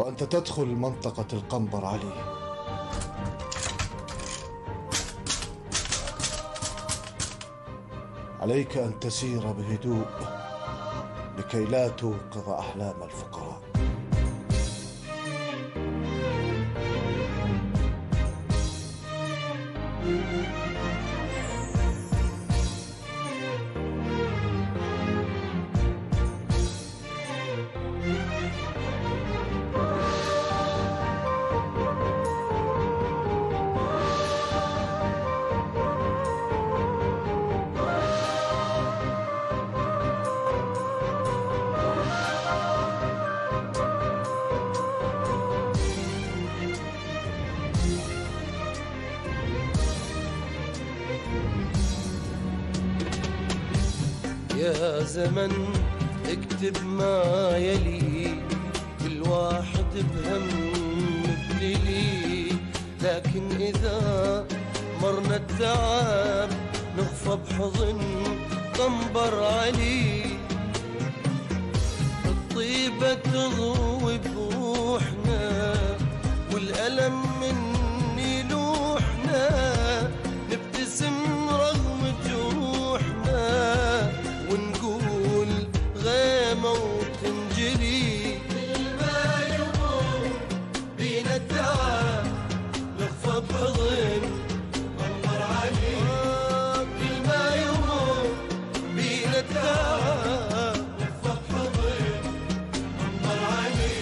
وأنت تدخل منطقة القنبر علي، عليك أن تسير بهدوء لكي لا توقظ أحلام الفقراء. يا زمن اكتب ما يلي، كل واحد بهم بليلي، لكن إذا مرنا التعب نخفى بحضن قنبر علي. الطيبة تضوي بروحنا والألم مني لوحنا، نبتسم رغم جروحنا ونقول غيمة وتنجلي. كل ما يمر بينا التعب نخفى بحضن قنبر علي. كل ما يمر بينا التعب نخفى بحضن قنبر علي.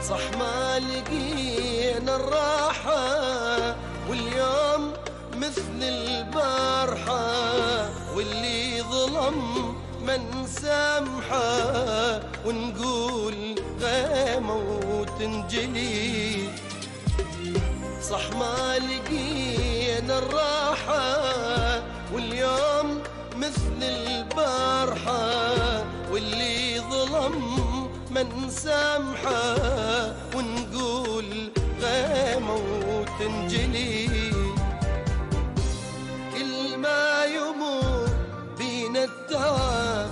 صح ما لقينا الراحة واليوم مثل البارحة، واللي ظلم من سامحه ونقول غيمة وتنجلي. صح ما لقينا الراحة واليوم مثل البارحة، واللي ظلم من سامحه ونقول غيمة وتنجلي. كل ما يمر بينا التعب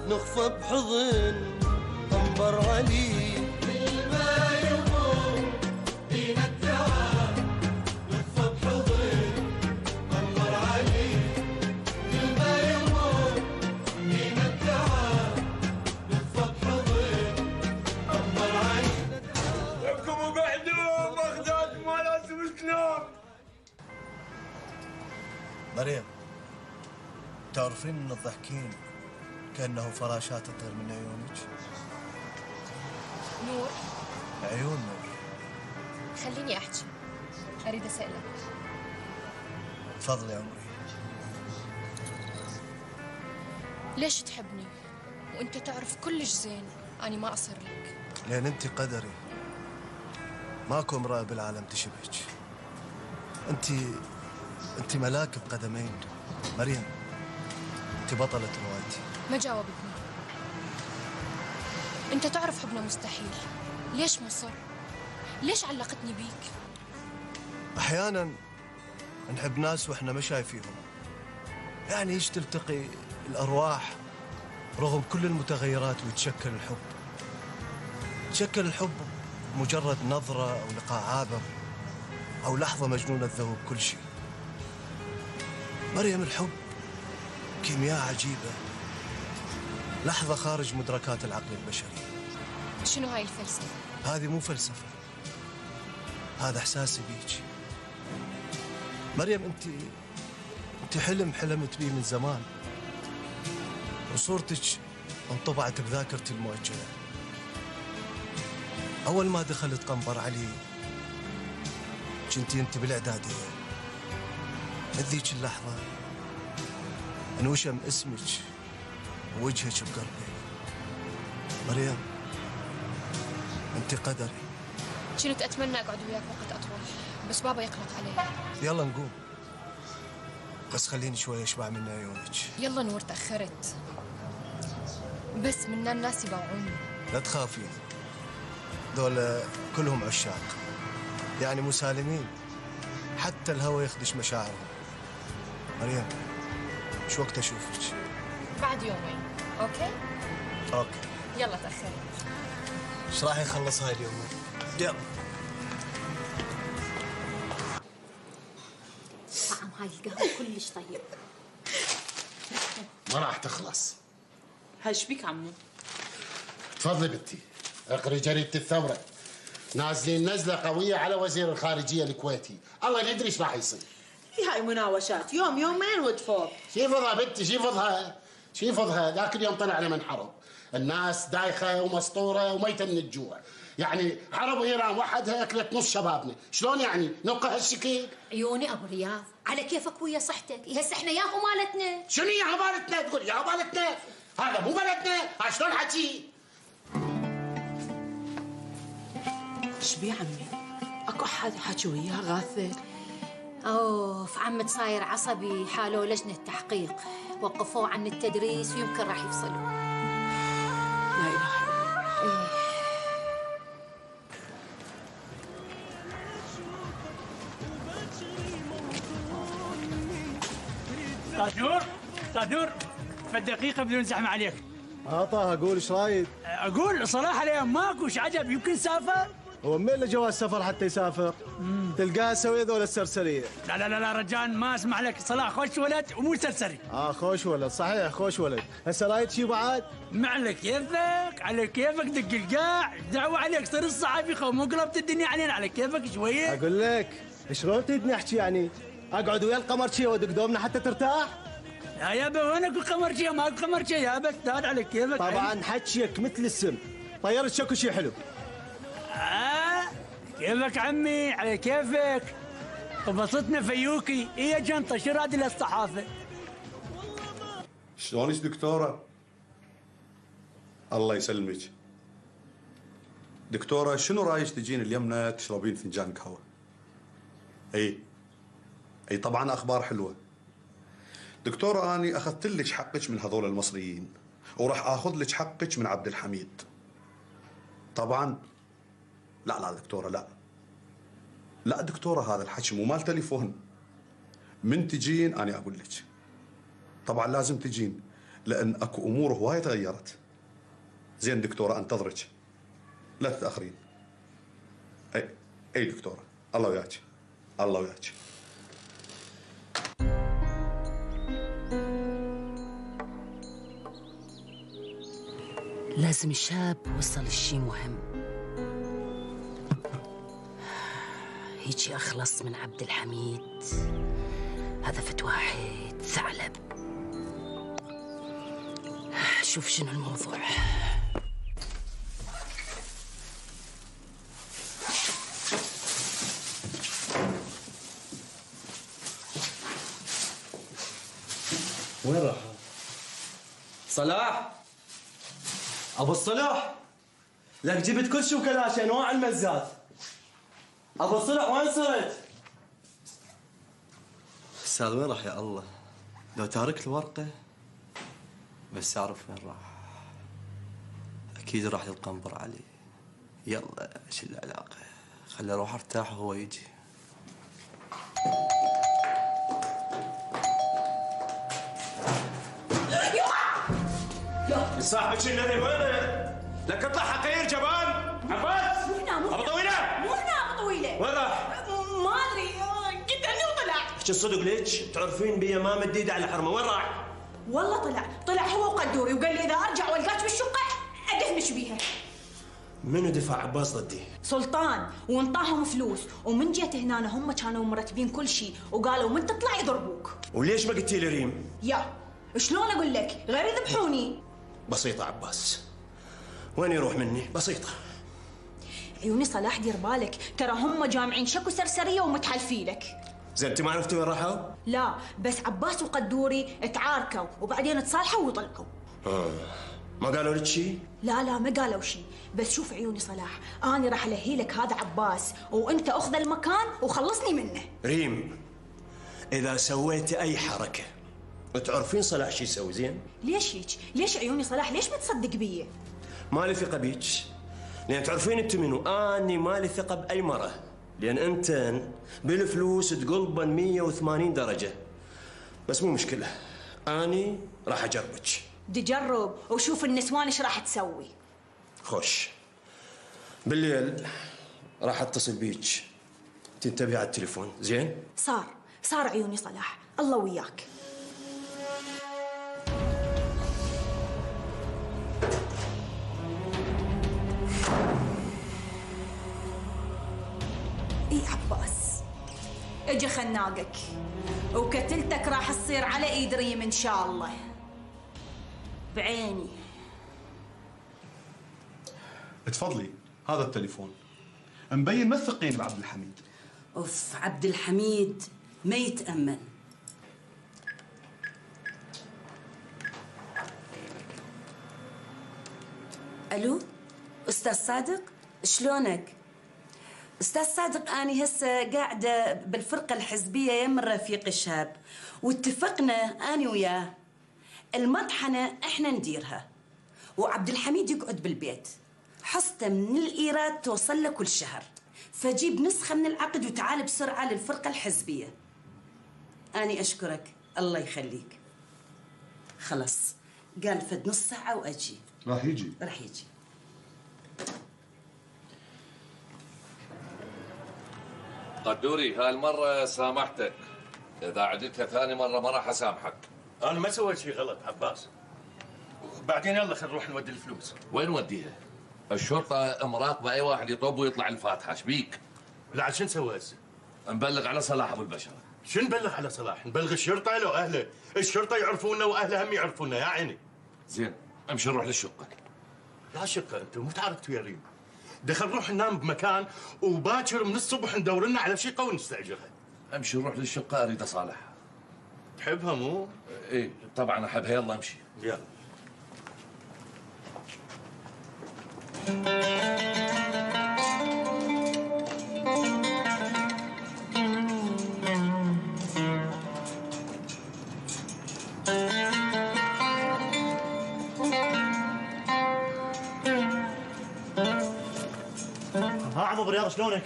نخفى بحضن قنبر علي. كل ما يمر بينا التعب نخفى بحضن قنبر علي. كل ما يمر بينا التعب نخفى بحضن قنبر علي. لكم وبعدوا بغداد ما لازم تنام. مريم، تعرفين ان الضحكين كأنه فراشات تطير من عيونك؟ نور، عيون نور. خليني أحكي، أريد أسألك. تفضلي عمري. ليش تحبني وأنت تعرف كلش زين أني ما أصر لك؟ لأن أنت قدري، ماكو امرأة بالعالم تشبهك. أنت ملاك بقدمين. مريم، أنت بطلة روايتي. ما جاوبتني. أنت تعرف حبنا مستحيل، ليش مصر؟ ليش علقتني بيك؟ أحيانا نحب ناس وإحنا ما شايفيهم، يعني إيش تلتقي الأرواح رغم كل المتغيرات ويتشكل الحب. يتشكل الحب مجرد نظرة أو لقاء عابر أو لحظة مجنونة تذوب كل شيء. مريم، الحب كيمياء عجيبة، لحظة خارج مدركات العقل البشري. شنو هاي الفلسفة؟ هذه مو فلسفة، هذا إحساسي بيك. مريم، أنت حلمت بيه من زمان، وصورتك انطبعت بذاكرتي المؤجلة. أول ما دخلت قنبر علي كنتي أنت بالإعدادية، بذيك اللحظة انوشم اسمك ووجهك بقلبي. مريم، انت قدري. كنت اتمنى اقعد وياك وقت اطول، بس بابا يقلق علي. يلا نقوم، بس خليني شوي اشبع من عيونك. يلا نور، تاخرت. بس منا الناس يباوعوني. لا تخافي، ذولا كلهم عشاق، يعني مسالمين، حتى الهوى يخدش مشاعرهم. مريم، شو وقت اشوفك؟ بعد يومين. اوكي؟ اوكي. يلا تاخرت. ايش راح يخلص هاي اليومين؟ يلا. طعم هاي القهوة كلش طيب. ما راح تخلص. هاي شبيك عمو؟ تفضلي بنتي، اقري جريدة الثورة. نازلين نزلة قوية على وزير الخارجية الكويتي، الله ندري ايش راح يصير. هاي مناوشات يوم يومين ودفور. شي فضها بنتي، شي فضها ذاك اليوم طلعنا من حرب، الناس دايخة ومسطورة وميتة من الجوع، يعني حرب ايران وحدها اكلت نص شبابنا، شلون يعني نبقى هالشكل؟ عيوني ابو رياض، على كيفك ويا صحتك، هسه احنا ياهو مالتنا. شنو ياهو مالتنا؟ تقول ياهو مالتنا؟ هذا مو بلدنا، شلون حكي؟ شبي عمي؟ اكو حد حكي وياه غاثة؟ اوف، عمد صاير عصبي، حالوا لجنة تحقيق، وقفوه عن التدريس ويمكن راح يفصلوا. لا اله الا الله. استاذ نور فالدقيقة بدون زحمة عليك. طه، اقول ايش رايك؟ اقول صراحة اليوم ماكوش عجب، يمكن سافر. هو من له جواز سفر حتى يسافر؟ تلقاه سوي ذول السرسريه. لا رجال، ما اسمح لك. صلاح خوش ولد ومو سرسري. خوش ولد، صحيح خوش ولد. هسه رايد شي بعد؟ ما على كيفك، على كيفك، دق القاع، دعوة عليك، صير الصحفي خو، مو قلبت الدنيا علينا، على كيفك شوية. اقول لك شلون تدني احكي يعني؟ اقعد ويا القمر شي ودق دومنا حتى ترتاح؟ يا يابا وين اكو قمر شي؟ ماكو قمر شي يابا، استاذ على كيفك. طبعا حكيك مثل السم، طيرت شكو شي حلو. كيفك عمي، على كيفك. وبسطنا فيوكي، هي جنطة شو راد للصحافة. شلونك دكتورة؟ الله يسلمك. دكتورة، شنو رايك تجين اليمنى تشربين فنجان قهوة؟ اي طبعا اخبار حلوة. دكتورة، اني اخذت لك حقك من هذول المصريين، وراح اخذ لك حقك من عبد الحميد. طبعا لا دكتورة، لا دكتورة، هذا الحكي مو مال تليفون. من تجين أنا أقول لك. طبعا لازم تجين، لأن أكو أمور هواية تغيرت. زين دكتورة، أنتظرك، لا تتأخرين. أي دكتورة، الله وياك، الله وياك. لازم الشاب وصل الشي مهم، هيجي أخلص من عبد الحميد، هذا فت واحد ثعلب. شوف شنو الموضوع. وين راح؟ صلاح، ابو الصلح، لك جبت كل شي وكلاشي انواع المزات. ابو الصلح وين صرت؟ استاذ وين راح يا الله؟ لو تارك الورقة بس اعرف وين راح. اكيد راح يتقنبر علي. يلا ايش العلاقة؟ خلي اروح ارتاح وهو يجي. صاحبك الذي وينه؟ لك اطلع حقير جبان. عباس، ابو طويله، مو هنا ابو طويله. وين راح؟ ما ادري، قدامي وطلع. احكي الصدق ليك؟ تعرفين بيا ما مديد على حرمه، وين راح؟ والله طلع هو وقدوري، وقال لي اذا ارجع والقاك بالشقه ادهنش بيها. منو دفع عباس ضدي؟ سلطان، وانطاهم فلوس، ومن جيت هنا هم كانوا مرتبين كل شيء، وقالوا من تطلع يضربوك. وليش ما قلتي لي ريم؟ يا شلون اقول لك؟ غير يذبحوني. بسيطة عباس، وين يروح مني؟ بسيطة. عيوني صلاح، دير بالك، ترى هم جامعين شكو سرسريه ومتحالفين لك. زين انت ما عرفتوا وين راحوا؟ لا بس عباس وقدوري تعاركوا وبعدين تصالحوا وطلقوا. ما قالوا لك شيء؟ لا ما قالوا شيء، بس شوف عيوني صلاح، انا راح الهي لك هذا عباس وانت اخذ المكان وخلصني منه. ريم اذا سويتي اي حركه تعرفين صلاح شو يسوي زين؟ ليش هيك؟ ليش عيوني صلاح؟ ليش ما تصدق بي؟ مالي ثقه بيك، لان تعرفين انت منو؟ اني مالي ثقه باي مره، لان انتن بالفلوس تقلبن 180 درجه. بس مو مشكله، اني راح اجربك. جرب وشوف النسوان ايش راح تسوي. خوش بالليل راح اتصل بيك تنتبهي على التليفون. زين؟ صار عيوني صلاح، الله وياك. اي عباس اجى خناقك وكتلتك راح تصير على ايد ريم ان شاء الله، بعيني. تفضلي هذا التليفون، مبين ما تثقين بعبد الحميد. اوف، عبد الحميد ما يتأمن. الو استاذ صادق، شلونك؟ استاذ صادق، اني هسه قاعده بالفرقه الحزبيه يم الرفيق الشاب، واتفقنا اني وياه المطحنه احنا نديرها وعبد الحميد يقعد بالبيت. حصته من الايراد توصل له كل شهر، فجيب نسخه من العقد وتعال بسرعه للفرقه الحزبيه. اني اشكرك، الله يخليك. خلاص قال فد نص ساعه واجي. راح يجي. قدوري هالمرة سامحتك، إذا عدتها ثاني مرة ما راح أسامحك. أنا ما سويت شيء غلط عباس. بعدين يلا خلينا نروح نودي الفلوس. وين نوديها؟ الشرطة مراقبة أي واحد يطب ويطلع الفاتحة، ايش بيك؟ لا شو نسوي هسه؟ نبلغ على صلاح أبو البشر. شو نبلغ على صلاح؟ نبلغ الشرطة لو أهله؟ الشرطة يعرفونا وأهله هم يعرفونا يا عيني. زين، امشي نروح للشقة. لا شقة أنت مو تعاركت ويا ريم. دخل نروح ننام بمكان وباكر من الصبح ندور لنا على شقة ونستأجرها. امشي نروح للشقة، أريد أصالحها. تحبها مو؟ إيه طبعا أحبها، يلا امشي. يلا. ها عم ابو رياض، شلونك؟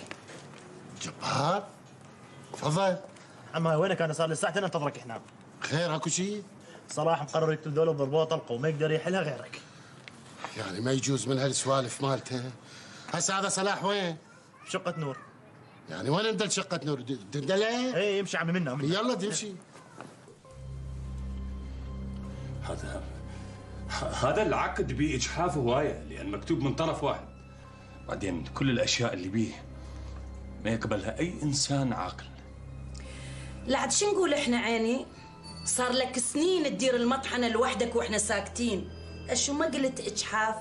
جبار تفضل. عماي وينك؟ انا صار لي ساعتين انتظرك هنا. خير اكو شيء؟ صلاح مقرر يقتل ذولا بضربوه طلقه وما يقدر يحلها غيرك. يعني ما يجوز من هالسوالف مالته. هسه هذا صلاح وين؟ بشقة نور. يعني وين ندل شقة نور؟ دندله؟ اي يمشي عمي منا يلا تمشي. هذا العقد بيه اجحاف هوايه، لان مكتوب من طرف واحد. بعدين كل الاشياء اللي بيه ما يقبلها اي انسان عاقل. لا عاد شو نقول احنا عيني؟ صار لك سنين تدير المطحنه لوحدك واحنا ساكتين، اشو ما قلت اجحاف؟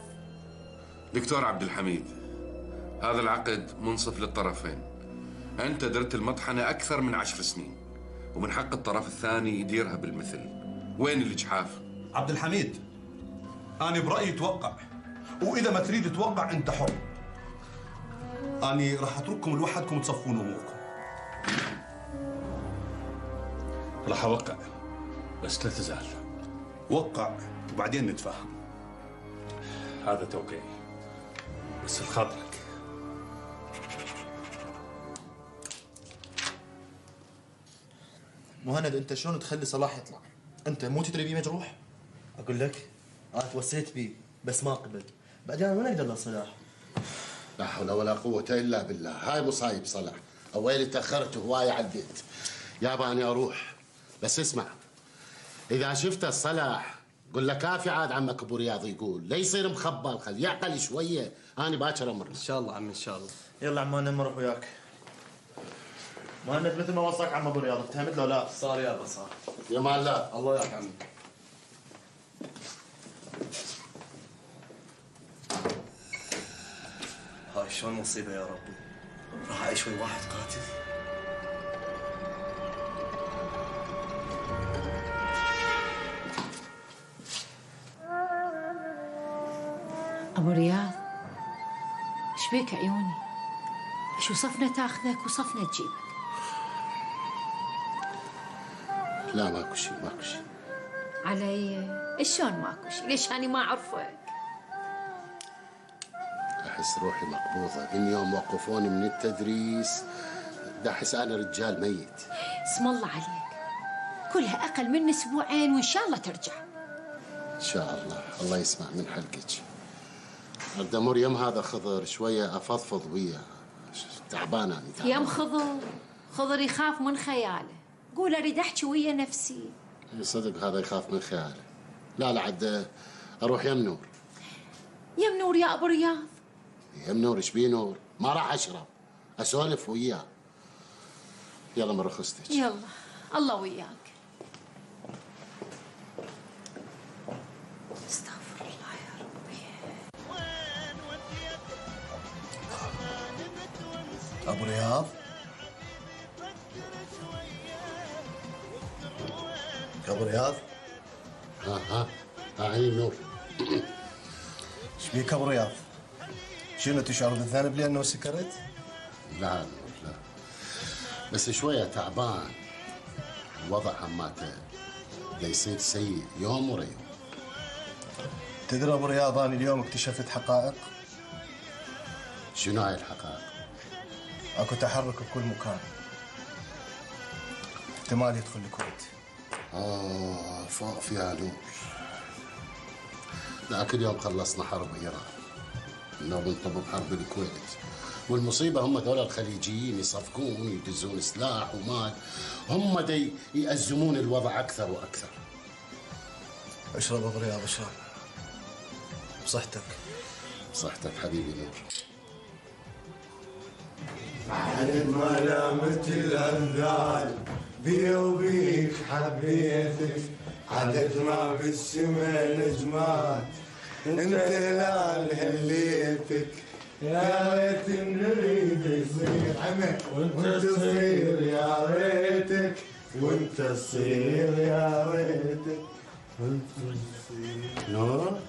دكتور عبد الحميد، هذا العقد منصف للطرفين. أنت درت المطحنة أكثر من 10 سنين، ومن حق الطرف الثاني يديرها بالمثل. وين الإجحاف؟ عبد الحميد، أنا برأيي توقع، وإذا ما تريد توقع أنت حر. أنا راح أترككم لوحدكم تصفون أموركم. راح أوقع، بس لا تزعل. وقع وبعدين نتفاهم. هذا توقيعي، بس لخاطرك. مهند، انت شلون تخلي صلاح يطلع؟ انت مو تدري بيه مجروح؟ اقول لك انا توسيت بيه بس ما قبل، بعدين انا ما اقدر لصلاح. لا حول ولا قوة الا بالله، هاي مصايب صلاح. اويلي تاخرت هواية على البيت. يابا اني اروح، بس اسمع، اذا شفت الصلاح قل له كافي عاد عمك ابو رياض يقول، لا يصير مخبل، خليه يعقل شوية. انا باكر امر. ان شاء الله عمي ان شاء الله. يلا عمان نروح وياك. مهند مثل ما وصاك عم ابو رياض، افتهمت له لا؟ صار يابا صار. يا مال لا. الله وياك عمي. هاي شلون مصيبه يا ربي؟ راح اعيش ويا واحد قاتل. ابو رياض، ايش بيك عيوني؟ شو صفنا تاخذك وصفنا تجيبك؟ لا ماكو شيء ماكو شيء. علي شلون ماكو شيء؟ ليش أنا ما أعرفك؟ أحس روحي مقبوضة من يوم وقفوني من التدريس، دا أحس أنا رجال ميت. اسم الله عليك، كلها أقل من أسبوعين وإن شاء الله ترجع. إن شاء الله، الله يسمع من حلقك. أرد أمر يم هذا خضر شوية أفضفض وياه، تعبان أنا تعبان. يم خضر يخاف من خياله، قول أريد أحكي ويا نفسي. صدق هذا يخاف من خياله. لا عاد أروح يم نور. يم نور يا أبو رياض. يم نور ايش بيه نور؟ ما راح أشرب، أسولف وياه. يلا من رخصتك. يلا الله وياك. استغفر الله يا ربي. ابو رياض، ابو رياض. ها عيني نور. ايش بيك ابو رياض؟ شنو تشعر بالذنب لانه سكرت؟ لا نور لا، بس شوية تعبان. الوضع هماته يصير سيء يوم ورا يوم. تدري ابو رياض، انا اليوم اكتشفت حقائق. شنو هاي الحقائق؟ اكو تحرك بكل مكان، احتمال يدخل الكويت. فوق فيها نور. ذاك اليوم خلصنا حرب ايران، اليوم انطب بحرب الكويت، والمصيبه هم ذول الخليجيين يصفقون يدزون سلاح ومال، هم دي يأزمون الوضع اكثر واكثر. اشرب ابو رياض اشرب، بصحتك. بصحتك حبيبي نور. عن ملامة الأنذال بي وبيك حبيتك، عدد ما بالسما نجمات انت هلال هليتك، يا ريت نريد يصير وانت تصير يا ريتك، وانت تصير يا ريتك، وانت تصير. نور؟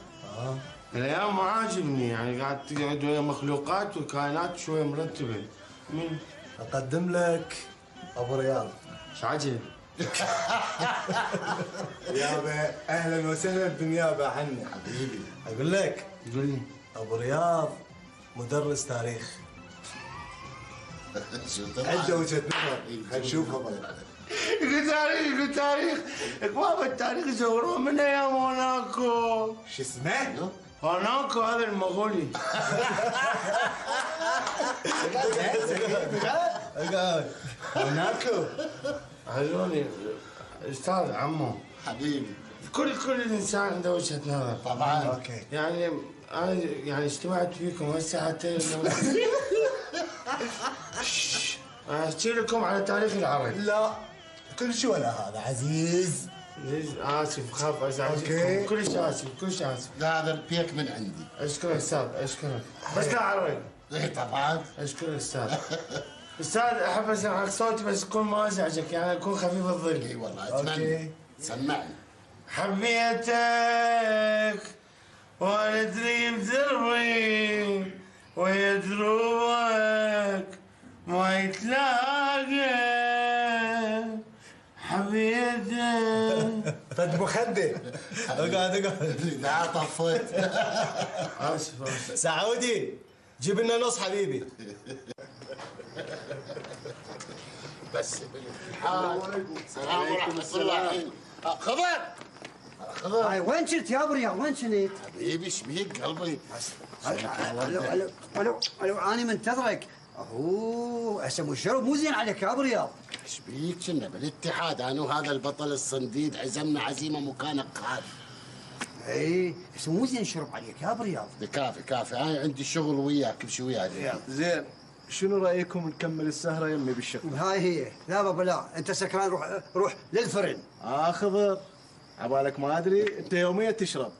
الايام ما عاجبني، يعني قاعد تقعد ويا مخلوقات وكائنات شويه مرتبه. مين؟ اقدم لك ابو رياض. ايش عجب؟ يابا اهلا وسهلا بالنيابه عني. حبيبي اقول لك، قول لي. ابو رياض مدرس تاريخ. عنده وجهه نظر، خلينا نشوفها بقى. يقول تاريخ يقول تاريخ، اكواب التاريخ يزوروه من ايام هوناكو. شو اسمه؟ هوناكو هذا المغولي. هوناكو. عيوني استاذ عمو. حبيبي. كل انسان عنده وجهه نظر. طبعا. اوكي. يعني انا يعني اجتمعت فيكم هسه حتى احكي لكم على تاريخ العرب. لا كل شيء ولا هذا عزيز. اسف خاف ازعجكم. كلش اسف كلش اسف. لا هذا البيك من عندي. اشكرك استاذ اشكرك. بس لا عربي. ايه طبعا. اشكرك استاذ. استاذ احب اسمع صوتي بس يكون ما ازعجك، يعني اكون خفيف الظل. اي والله اتمنى. سمعني. حبيتك وانا ادري بدربي ويا دروبك ما يتلاقى. حبيتك فد مخدر. اقعد لا طفيت. اسف سعودي جيب لنا نص حبيبي. بس السلام ورحمة الله. خضر هاي وين كنت يا ابو رياض؟ وين كنت؟ حبيبي ايش بيك قلبي؟ الو انا منتظرك. اوه هسه الشرب مو زين عليك يا ابو رياض. ايش بيك؟ كنا بالاتحاد انا وهذا البطل الصنديد عزمنا عزيمه مكانك خاف. اي بس مو زين الشرب عليك يا ابو رياض. كافي انا عندي شغل وياك بشوي زين شنو رايكم نكمل السهره يمي بالشقه؟ هاي هي. لا بابا لا، انت سكران روح للفرن. خضر عبالك ما ادري انت يوميا تشرب.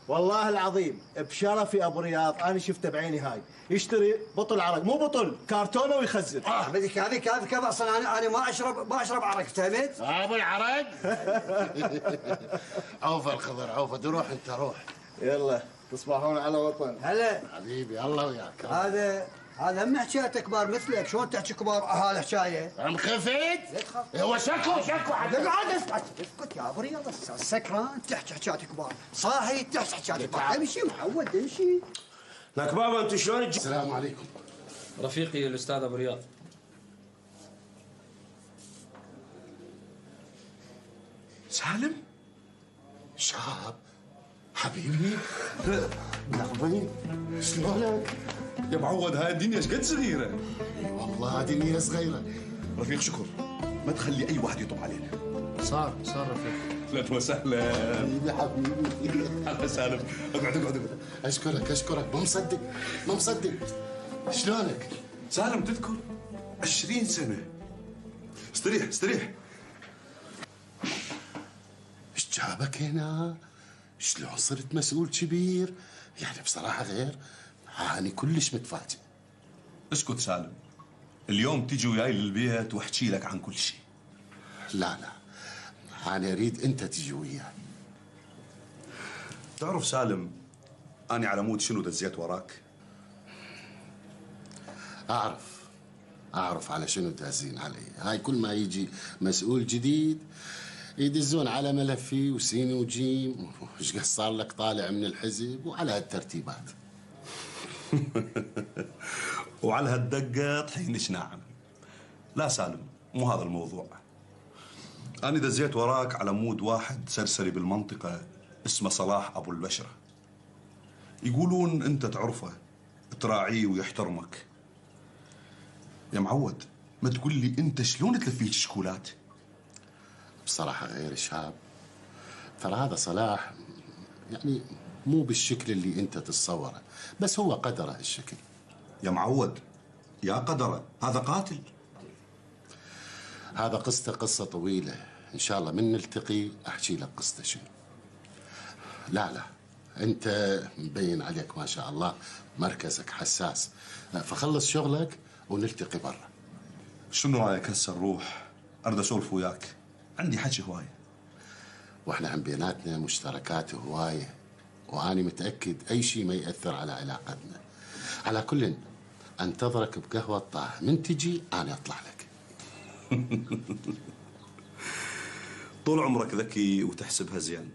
والله العظيم بشرفي ابو رياض انا شفته بعيني هاي يشتري بطل عرق، مو بطل كرتونه ويخزن. بدك هذه كذا اصلا انا ما اشرب عرق، فهمت؟ ابو العرق. عوف الخضر عوف، روح انت روح. يلا تصبحون على وطن. هلا حبيبي الله وياك. هذا هم حكاية كبار مثلك، شلون تحكي كبار هالحكاية؟ عم خفيت؟ هو شكو حتى. اقعد اسكت يا ابو رياض، سكران تحكي حكاية كبار، صاحي تحكي حكاية كبار، امشي معود امشي. لك بابا انتم شلون السلام عليكم. رفيقي الاستاذ ابو رياض. سالم؟ شاب حبيبي نغمي شلونك؟ يا معود هاي الدنيا ايش قد صغيره؟ والله الدنيا صغيره. رفيق شكر، ما تخلي اي واحد يطب علينا. صار رفيق. اهلا وسهلا. حبيبي هلا سالم، اقعد. اشكرك ما مصدق. شلونك؟ سالم تذكر 20 سنه. استريح. ايش جابك هنا؟ شلون صرت مسؤول كبير؟ يعني بصراحه غير، أنا كلش متفاجئ. اسكت سالم، اليوم تيجي وياي للبيت واحكي لك عن كل شيء. لا أنا أريد أنت تجي وياي. تعرف سالم، أنا على مود شنو دزيت وراك؟ أعرف على شنو دازين علي. هاي كل ما يجي مسؤول جديد يدزون على ملفي وسين وجيم وش قد صار لك طالع من الحزب وعلى هالترتيبات. وعلى هالدقة طحينش ناعم. لا سالم، مو هذا الموضوع. أنا دزيت وراك على مود واحد سرسري بالمنطقة اسمه صلاح أبو البشرة. يقولون أنت تعرفه، تراعيه ويحترمك. يا معود، ما تقول لي أنت شلون تلفيك شكولات؟ بصراحة غير شاب، ترى هذا صلاح يعني مو بالشكل اللي أنت تتصوره، بس هو قدره هالشكل. يا معود، يا قدره، هذا قاتل. هذا قصته قصة طويلة، إن شاء الله من نلتقي أحكي لك قصته شنو. لا أنت مبين عليك ما شاء الله مركزك حساس، فخلص شغلك ونلتقي برا. شنو رايك هسه نروح؟ أريد أسولف وياك، عندي حكي هواية. واحنا هم بيناتنا مشتركات هواية، وأنا متأكد أي شيء ما يأثر على علاقتنا. على كل أنتظرك بقهوة طه، من تجي أنا أطلع لك. طول عمرك ذكي وتحسبها زين.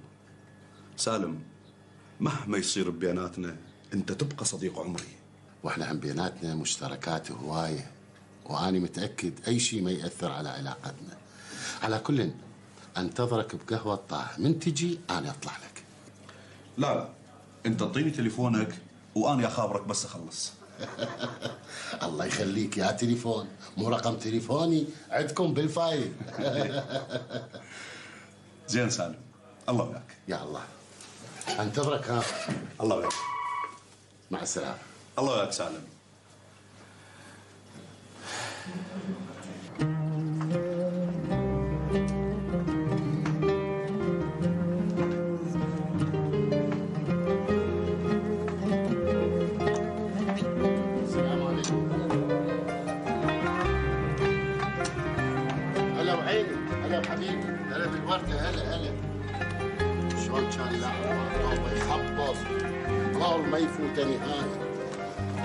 سالم، مهما يصير بيناتنا أنت تبقى صديق عمري. واحنا هم بيناتنا مشتركات هواية، وأنا متأكد أي شيء ما يأثر على علاقتنا. على كل أنتظرك بقهوة طه، من تجي أنا أطلع لك. لا أنت اعطيني تليفونك وأنا أخابرك بس أخلص. الله يخليك، يا تليفون مو رقم تليفوني عندكم بالفايل. زين سالم، الله وياك. يا الله انتظرك. ها الله وياك. مع السلامة. الله وياك سالم. ما يفوت نهائي.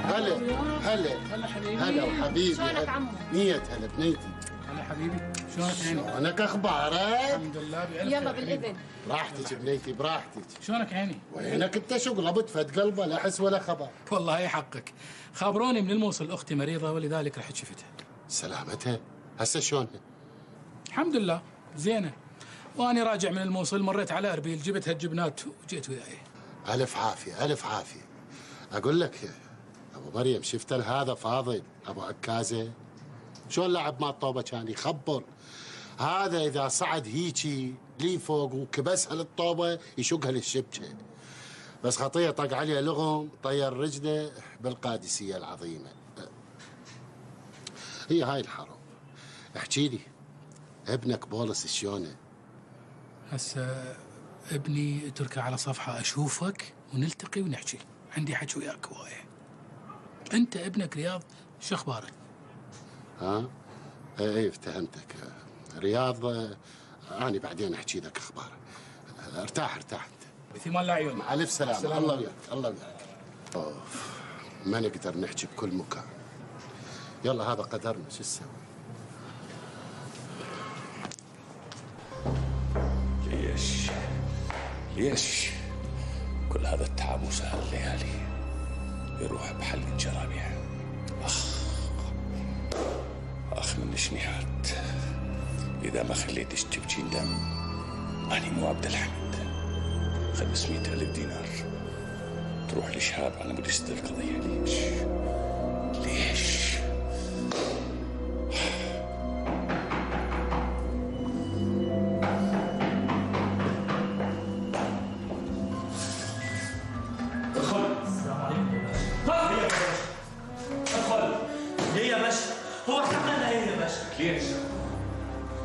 هلا حبيبي. هلا وحبيبي. شلونك عمو؟ نية هلا بنيتي. هلا حبيبي، شلونك عيني؟ شلونك اخبارك؟ الحمد لله بألف يلا خير. بالاذن. براحتك بنيتي براحتك. شلونك عيني؟ وينك انت شقلبت فد قلبه لا حس ولا خبر. والله حقك، خابروني من الموصل اختي مريضه ولذلك رحت شفتها. سلامتها؟ هسه شلونها؟ الحمد لله زينه. واني راجع من الموصل مريت على اربيل، جبت هالجبنات وجيت وياي. الف عافيه الف عافيه. اقول لك ابو مريم، شفت هذا فاضل ابو عكازه شلون لعب مع الطوبه كان يخبر. هذا اذا صعد هيجي لي فوق وكبسها للطوبه يشقها للشبكه، بس خطيه طق عليه لغم طير رجله بالقادسيه العظيمه. هي هاي الحرب. احكي لي ابنك بولس شلونه؟ هسه ابني اتركه على صفحه اشوفك ونلتقي ونحكي، عندي حكي وياك هوايه. انت ابنك رياض شو اخباره؟ ها؟ ايه افتهمتك. رياض انا بعدين احكي لك اخباره. ارتاح انت. بثمان الله عيونك. مع الف سلامه. الله وياك الله وياك. ما نقدر نحكي بكل مكان. يلا هذا قدرنا، شو نسوي؟ ليش كل هذا التعب وسهر الليالي يروح بحل الجرابيع؟ اخ من الشنيهات، اذا ما خليتش تبكي دم اني مو عبد الحميد. 500,000 دينار تروح لشهاب على مود يسد القضيه.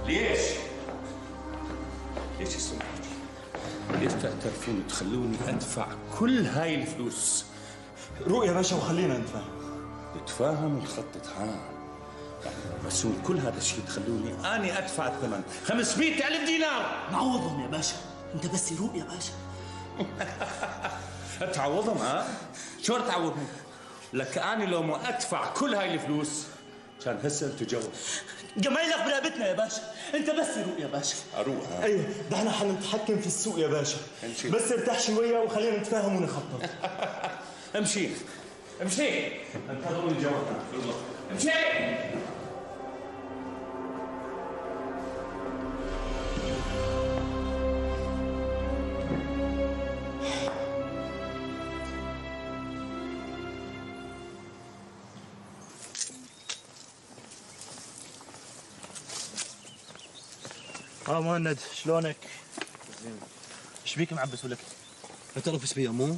ليش؟ ليش السمعة؟ ليش تعترفون وتخلوني ادفع كل هاي الفلوس؟ روق يا باشا وخلينا نتفاهم. نتفاهم ونخطط، يعني رسول كل هذا الشيء تخلوني اني ادفع الثمن 500,000 دينار. نعوضهم يا باشا، انت بس روق يا باشا. تعوضهم ها؟ شلون تعوضهم؟ لك اني لو ما ادفع كل هاي الفلوس كان هسه نتجوز. جمايلك برقبتنا يا باشا، انت بس روق يا باشا. اروق ها؟ ايوه، ده احنا حنتحكم في السوق يا باشا. بس ارتاح شويه وخلينا نتفاهم ونخطط. امشي امشي، انتظروا الجواب. امشي. مهند شلونك؟ ايش بيك معبس ولك؟ ما تعرف ايش بيا مو؟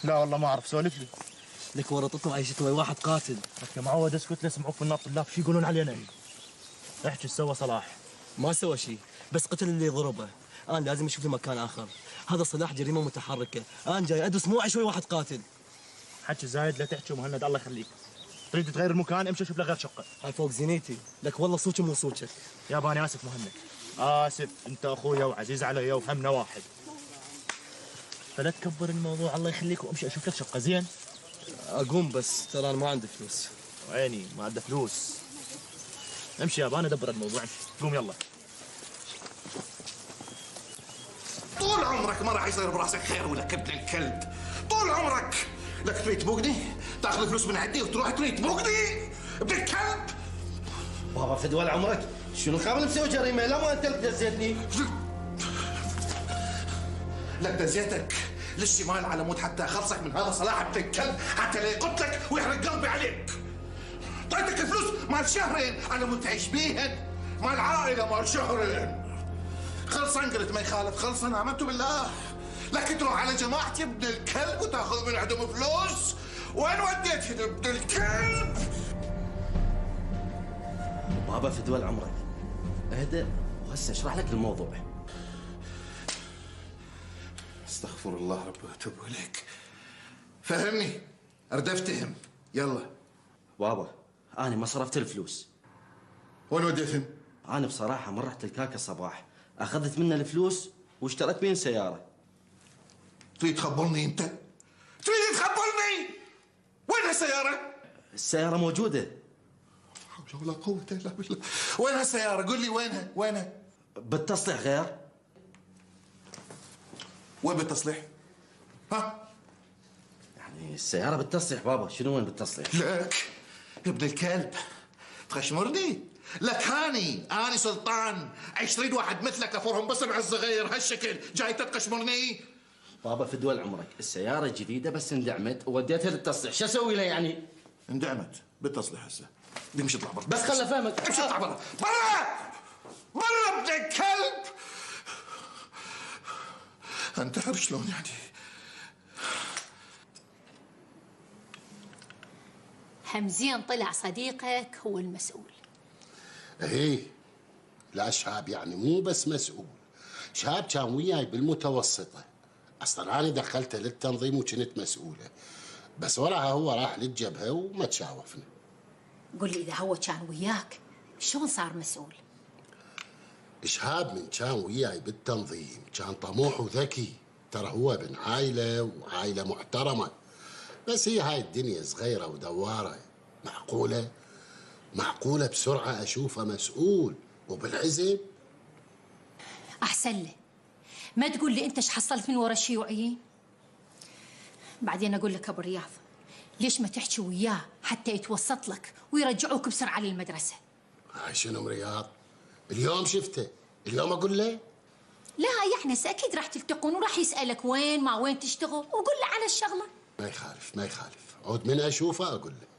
لا والله ما اعرف، سولف لي. لك ورطتهم عيشتهم واحد قاتل. لك يا معود اسكت، لا يسمعوك من الطلاب شو يقولون علينا. احكي ايش سوى صلاح؟ ما سوى شيء، بس قتل اللي ضربه. انا لازم اشوف له مكان اخر. هذا صلاح جريمه متحركه، انا جاي ادرس مو شوي واحد قاتل. حكي زايد لا تحكي مهند، الله يخليك. تريد تغير المكان امشي شوف له غير شقه. هاي فوق زينيتي، لك والله صوتي مو صوتك. يابا انا اسف مهند، اسف، انت اخويا وعزيز علي وفهمنا واحد. فلا تكبر الموضوع الله يخليك، وامشي اشوف لك شقه. زين؟ اقوم بس ترى انا ما عندي فلوس. عيني ما عنده فلوس. امشي يابا انا ادبر الموضوع، امشي قوم يلا. طول عمرك ما راح يصير براسك خير ولك ابن الكلب. طول عمرك لك تريد تبوقني، تاخذ فلوس من عندي وتروح تريد تبوقني ابن الكلب. بابا فدوى عمرك، شنو قابل مسوي جريمه؟ لا ما انت اللي دزيتني. لك دزيتك للشمال على مود حتى اخلصك من هذا صلاح ابن الكلب، حتى لا يقتلك ويحرق قلبي عليك. طيتك الفلوس مال شهرين على مود تعيش بيهن، مال عائله مال شهرين. خلصن قلت ما يخالف، خلصن امنت بالله. لكن تروح على جماعتي ابن الكلب وتاخذ من عندهم فلوس. وين وديت ابن الكلب؟ بابا فدوى عمرك، اهدأ وهسه اشرح لك الموضوع. استغفر الله ربي واتوب اليك. فهمني، اريد افتهم. يلا. بابا انا ما صرفت الفلوس. وين وديتهم؟ انا بصراحه من رحت الكاكا الصباح، اخذت منه الفلوس واشتريت بين سياره. تريد تخبرني انت؟ تريد تخبرني؟ وين هالسياره؟ السياره موجوده. لا حول ولا قوه الا بالله. وين هالسياره؟ قل لي وينها؟ وينها؟ بالتصليح غير. وين بالتصليح؟ ها؟ يعني السياره بالتصليح بابا، شنو وين بالتصليح؟ لك يا ابن الكلب تخشمرني؟ لك اني سلطان، ايش تريد واحد مثلك افرهم بس مع الصغير هالشكل جاي تتقشمرني؟ بابا فدوى عمرك، السياره جديده بس اندعمت ووديتها للتصليح، شو اسوي لها يعني؟ اندعمت بالتصليح هسه. امشي اطلع برا. بس خل افهمك. امشي اطلع برا. برا برا ابن الكلب. انت عارف شلون يعني؟ حمزين طلع صديقك هو المسؤول. ايه، لا شهاب يعني مو بس مسؤول، شهاب كان وياي بالمتوسطه. اصلا انا دخلته للتنظيم وكنت مسؤوله، بس وراها هو راح للجبهه وما تشاوفنا. قل لي اذا هو كان وياك شلون صار مسؤول؟ شهاب من كان وياي بالتنظيم كان طموح وذكي، ترى هو ابن عائلة وعائلة محترمة، بس هي هاي الدنيا صغيرة ودوارة. معقولة بسرعة أشوفه مسؤول وبالعزم؟ أحسن له ما تقول لي أنت ايش حصلت من ورا الشيوعيين. بعدين أقول لك أبو رياض، ليش ما تحكي وياه حتى يتوسط لك ويرجعوك بسرعة للمدرسة؟ هاي شنو رياض؟ اليوم شفته، اليوم أقول له؟ لا يعني أكيد راح تلتقون وراح يسألك وين تشتغل، وقول له على الشغلة. ما يخالف، عود من أشوفه أقول له.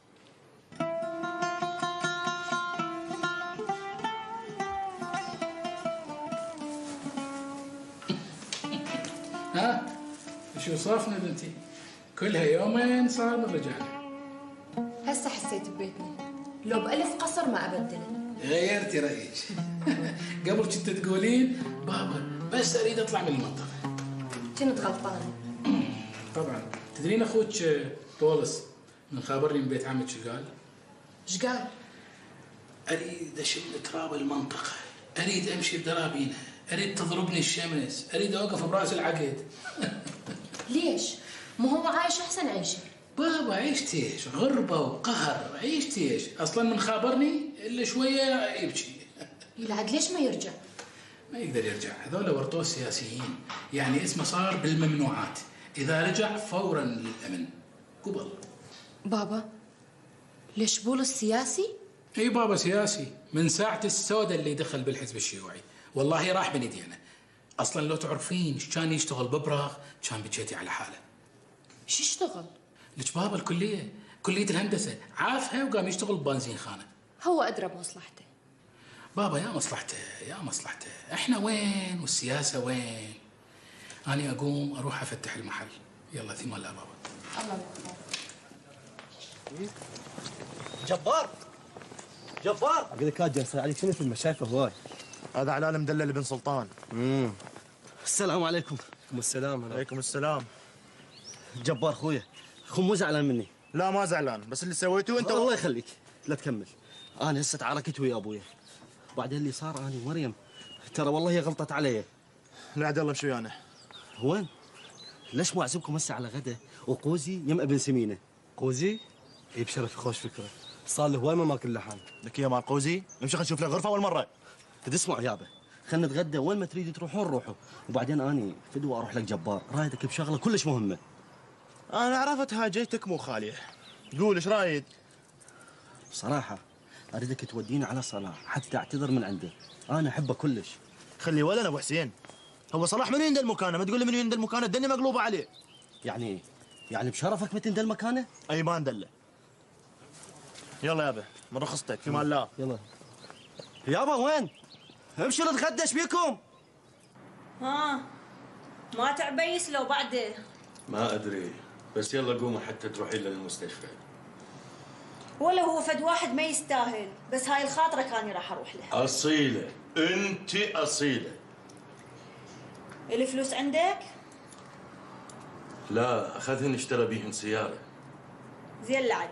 ها شو صافنا بنتي؟ كلها يومين صار من رجعنا. هسه حسيت ببيتنا، لو بألف قصر ما أبدله. غيرتي رأيك. قبل كنت تقولين بابا بس أريد أطلع من المنطقة. كنت غلطانة. طبعا تدرين أخوك طولس من خابرني من بيت عمك شو قال؟ ايش قال؟ أريد أشم تراب المنطقة، أريد أمشي بدرابينها، أريد تضربني الشمس، أريد أوقف براس العقد. ليش؟ ما هو عايش أحسن عيشة. بابا عيشت ايش؟ غربة وقهر، عيشت ايش؟ أصلا من خابرني إلا شوية يبكي. يلعد ليش ما يرجع؟ ما يقدر يرجع، هذول ورطوه السياسيين، يعني اسمه صار بالممنوعات، إذا رجع فورا للأمن قبل. بابا ليش بولس سياسي؟ اي بابا سياسي، من ساعة السوداء اللي دخل بالحزب الشيوعي، والله راح بين ايدينا. اصلا لو تعرفين كان يشتغل ببراغ كان بجيتي على حاله. شو يشتغل؟ لك بابا الكلية، كلية الهندسة، عافها وقام يشتغل ببنزين خانة. هو أدرى بمصلحته. بابا يا مصلحته يا مصلحته، احنا وين والسياسة وين؟ أنا أقوم أروح أفتح المحل، يلا ثم الله بابا. الله جبار اقول لك جالس عليك شنو في المشايفه هواي. هذا علال مدلل بن سلطان. السلام عليكم. وعليكم السلام. وعليكم السلام. جبار خويا، اخو مو زعلان مني؟ لا ما زعلان، بس اللي سويته انت. الله يخليك لا تكمل. انا هسه تعاركت ويا ابويا، وبعدين اللي صار انا ومريم ترى والله هي غلطت علي. لا عاد الله مش ويانا. وين؟ ليش مو اعزمكم هسه على غدا وقوزي يم ابن سمينه؟ قوزي؟ اي بشرف، خوش فكره. صار له هواي ما ماكل لحم. لك يا مال قوزي، نمشي خلينا نشوف له غرفه اول مره. تسمع يابا، خلينا نتغدى وين ما تريدوا تروحون روحوا، وبعدين اني فدوى اروح لك جبار، رايدك بشغله كلش مهمه. انا عرفت هاجيتك مو خاليه. قول ايش رايد؟ صراحه اريدك توديني على صلاح حتى اعتذر من عنده، انا احبه كلش. خلي ولنا ابو حسين، هو صلاح من يندل مكانه؟ ما تقول لي من يندل مكانه، الدنيا مقلوبه عليه. يعني بشرفك ما تندل مكانه؟ اي ما ندله. يلا يابا من رخصتك في مال الله. يلا يابا وين؟ امشوا نتغدى ايش بيكم؟ ها ما تعبيس لو بعده؟ ما ادري، بس يلا قوموا حتى تروحين للمستشفى. ولا هو فد واحد ما يستاهل، بس هاي الخاطره كاني راح اروح له. اصيله، انت اصيله. الفلوس عندك؟ لا اخذهن اشترى بيهن سياره. زين لعد،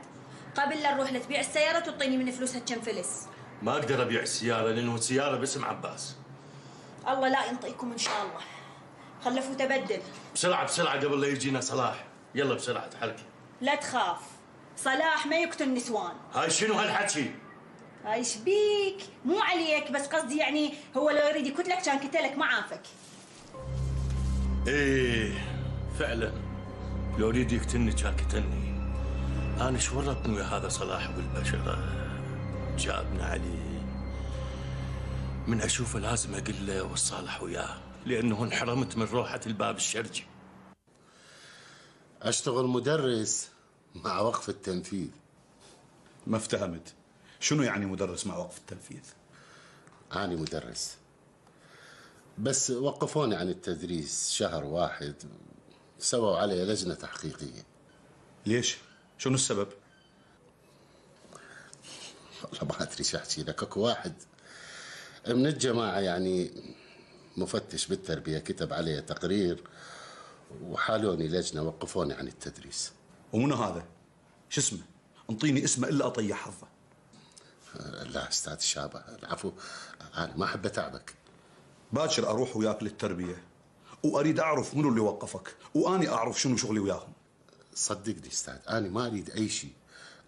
قبل لا نروح لتبيع السياره تعطيني من فلوسها كم فلس. ما اقدر ابيع السياره لانه السياره باسم عباس. الله لا ينطيكم ان شاء الله. خلفوا تبدل. بسرعه بسرعه قبل لا يجينا صلاح، يلا بسرعه تحركي. لا تخاف، صلاح ما يقتل نسوان. هاي شنو هالحكي؟ هاي ايش بيك؟ مو عليك، بس قصدي يعني هو لو يريد يقتلك كان قتلك ما عافك. ايه فعلا، لو يريد يقتلني كان قتلني. انا شو ورطني ويا هذا صلاح بالبشره، جابنا عليه. من اشوفه لازم اقول له والصالح وياه، لانه انحرمت من روحه الباب الشرجي. اشتغل مدرس مع وقف التنفيذ. ما افتهمت، شنو يعني مدرس مع وقف التنفيذ؟ أنا مدرس، بس وقفوني عن التدريس شهر واحد، سووا علي لجنة تحقيقية. ليش؟ شنو السبب؟ والله ما أدري شو أحكي لك. أكو واحد من الجماعة يعني مفتش بالتربية كتب علي تقرير وحالوني لجنة وقفوني عن التدريس. ومنو هذا؟ شو اسمه؟ انطيني اسمه الا اطيح حظه. لا استاذ شابه، العفو، انا ما احب اتعبك. باكر اروح وياك للتربيه، واريد اعرف منو اللي وقفك، واني اعرف شنو شغلي وياهم. صدقني استاذ، انا ما اريد اي شيء،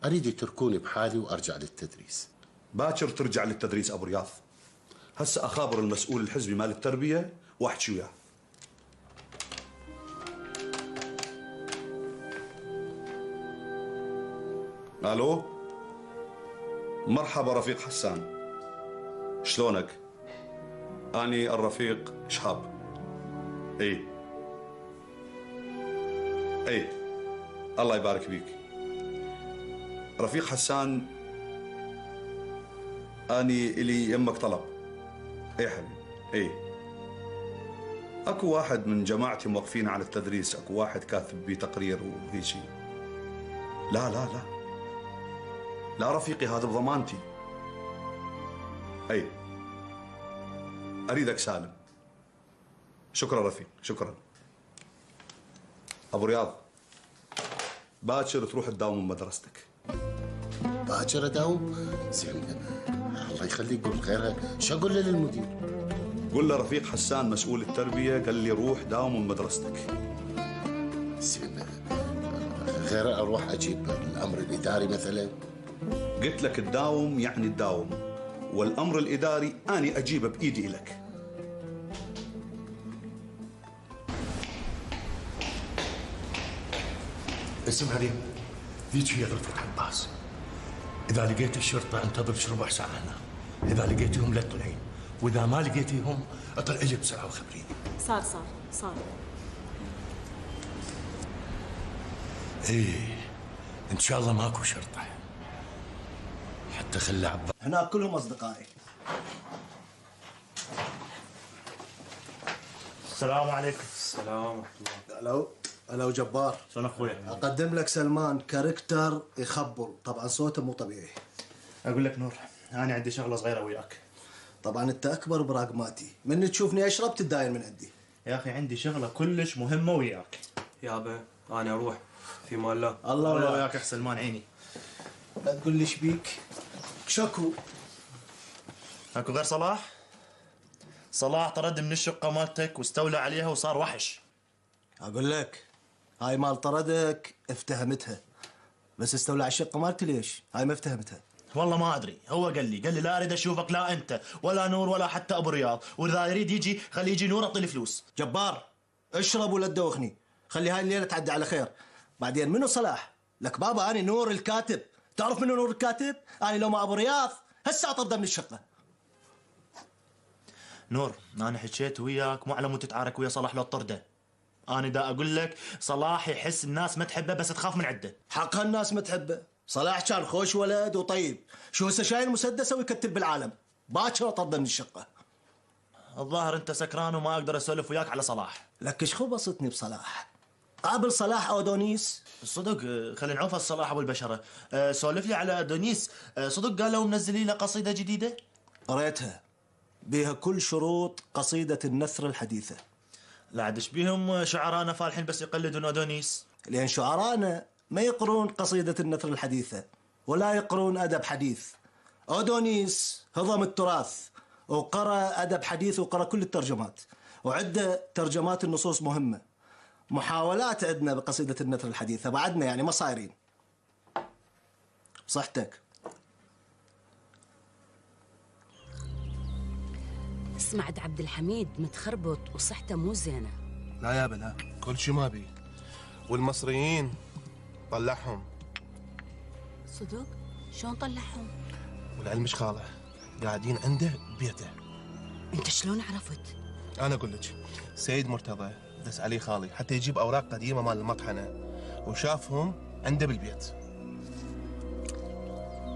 اريد يتركوني بحالي وارجع للتدريس. باكر ترجع للتدريس ابو رياض. هسه اخابر المسؤول الحزبي مال التربيه واحكي وياه. الو، مرحبا رفيق حسان، شلونك؟ اني الرفيق شهاب. اي الله يبارك بيك رفيق حسان. اني الي يمك طلب. اي حبيبي، اكو واحد من جماعتي موقفين على التدريس، اكو واحد كاتب بيه تقرير وهيك شيء. لا رفيقي، هذا بضمانتي. اريدك سالم. شكرا رفيق، شكرا. ابو رياض، باكر تروح تداوم بمدرستك. باكر اداوم؟ زين، الله يخليك قول غيرها. شو اقول له للمدير؟ قول له رفيق حسان مسؤول التربيه قال لي روح داوم بمدرستك. زين، غير اروح اجيب الامر الاداري مثلا؟ قلت لك تداوم يعني تداوم، والامر الاداري اني اجيبه بايدي لك. اسمع لي، ذيك هي غرفة عباس. إذا لقيت الشرطة انتظر ربع ساعة هنا، إذا لقيتيهم لا تطلعين، وإذا ما لقيتيهم اطلعي لي بسرعة وخبريني. صار. إن شاء الله ماكو شرطة، حتى خلى عباس. هناك كلهم أصدقائي. السلام عليكم. السلام ورحمة الله. الو جبار. شلون اخوي؟ اقدم لك سلمان كاركتر يخبر، طبعا صوته مو طبيعي. اقول لك نور، انا عندي شغله صغيره وياك. طبعا انت اكبر براغماتي، من تشوفني اشرب تتداين من عندي. يا اخي عندي شغله كلش مهمه وياك. يابا انا اروح في مال الله. الله وياك احسن مان عيني. لا تقول لي ايش بيك؟ شكو؟ اكو غير صلاح؟ صلاح طرد من الشقه مالتك واستولى عليها وصار وحش. اقول لك هاي مال طردك افتهمتها، بس استولى على الشقه مالتي ليش؟ هاي ما افتهمتها. والله ما ادري، هو قال لي لا اريد اشوفك، لا انت ولا نور ولا حتى ابو رياض، واذا يريد يجي خليه يجي نور اعطيه فلوس. جبار اشرب ولا تدوخني، خلي هاي الليله تعدي على خير. بعدين منو صلاح؟ لك بابا انا نور الكاتب، تعرف منو نور الكاتب؟ انا لو ما ابو رياض هسه اطرده من الشقه. نور انا حكيت وياك مو على مود تتعارك ويا صلاح لو طرده. انا دا اقول لك صلاح يحس الناس ما تحبه بس تخاف من عنده. حقها الناس ما تحبه، صلاح كان خوش ولد وطيب، شو هسه شايل مسدسه ويكتب بالعالم، باكر طرده من الشقه. الظاهر انت سكران وما اقدر اسولف وياك على صلاح. لك ايش خو بسطني بصلاح؟ قابل صلاح او ادونيس؟ صدق خلينا نعوف الصلاح ابو البشره. سولف لي على ادونيس، صدق قالوا منزلين له قصيده جديده؟ قريتها، بيها كل شروط قصيده النثر الحديثه. لا عاد ايش بيهم شعرانا فالحين بس يقلدون ادونيس؟ لان شعرانا ما يقرون قصيده النثر الحديثه ولا يقرون ادب حديث. ادونيس هضم التراث وقرا ادب حديث وقرا كل الترجمات، وعنده ترجمات النصوص مهمه. محاولات عندنا بقصيده النثر الحديثه بعدنا يعني ما صايرين. صحتك. اسمع عبد الحميد متخربط وصحته مو زينه. لا يابا لا، كل شي ما بي، والمصريين طلعهم. صدق؟ شلون طلعهم؟ والعلم خاله قاعدين عنده ببيته. انت شلون عرفت؟ انا اقول لك، سيد مرتضى دس عليه خالي حتى يجيب اوراق قديمه مال المطحنه، وشافهم عنده بالبيت.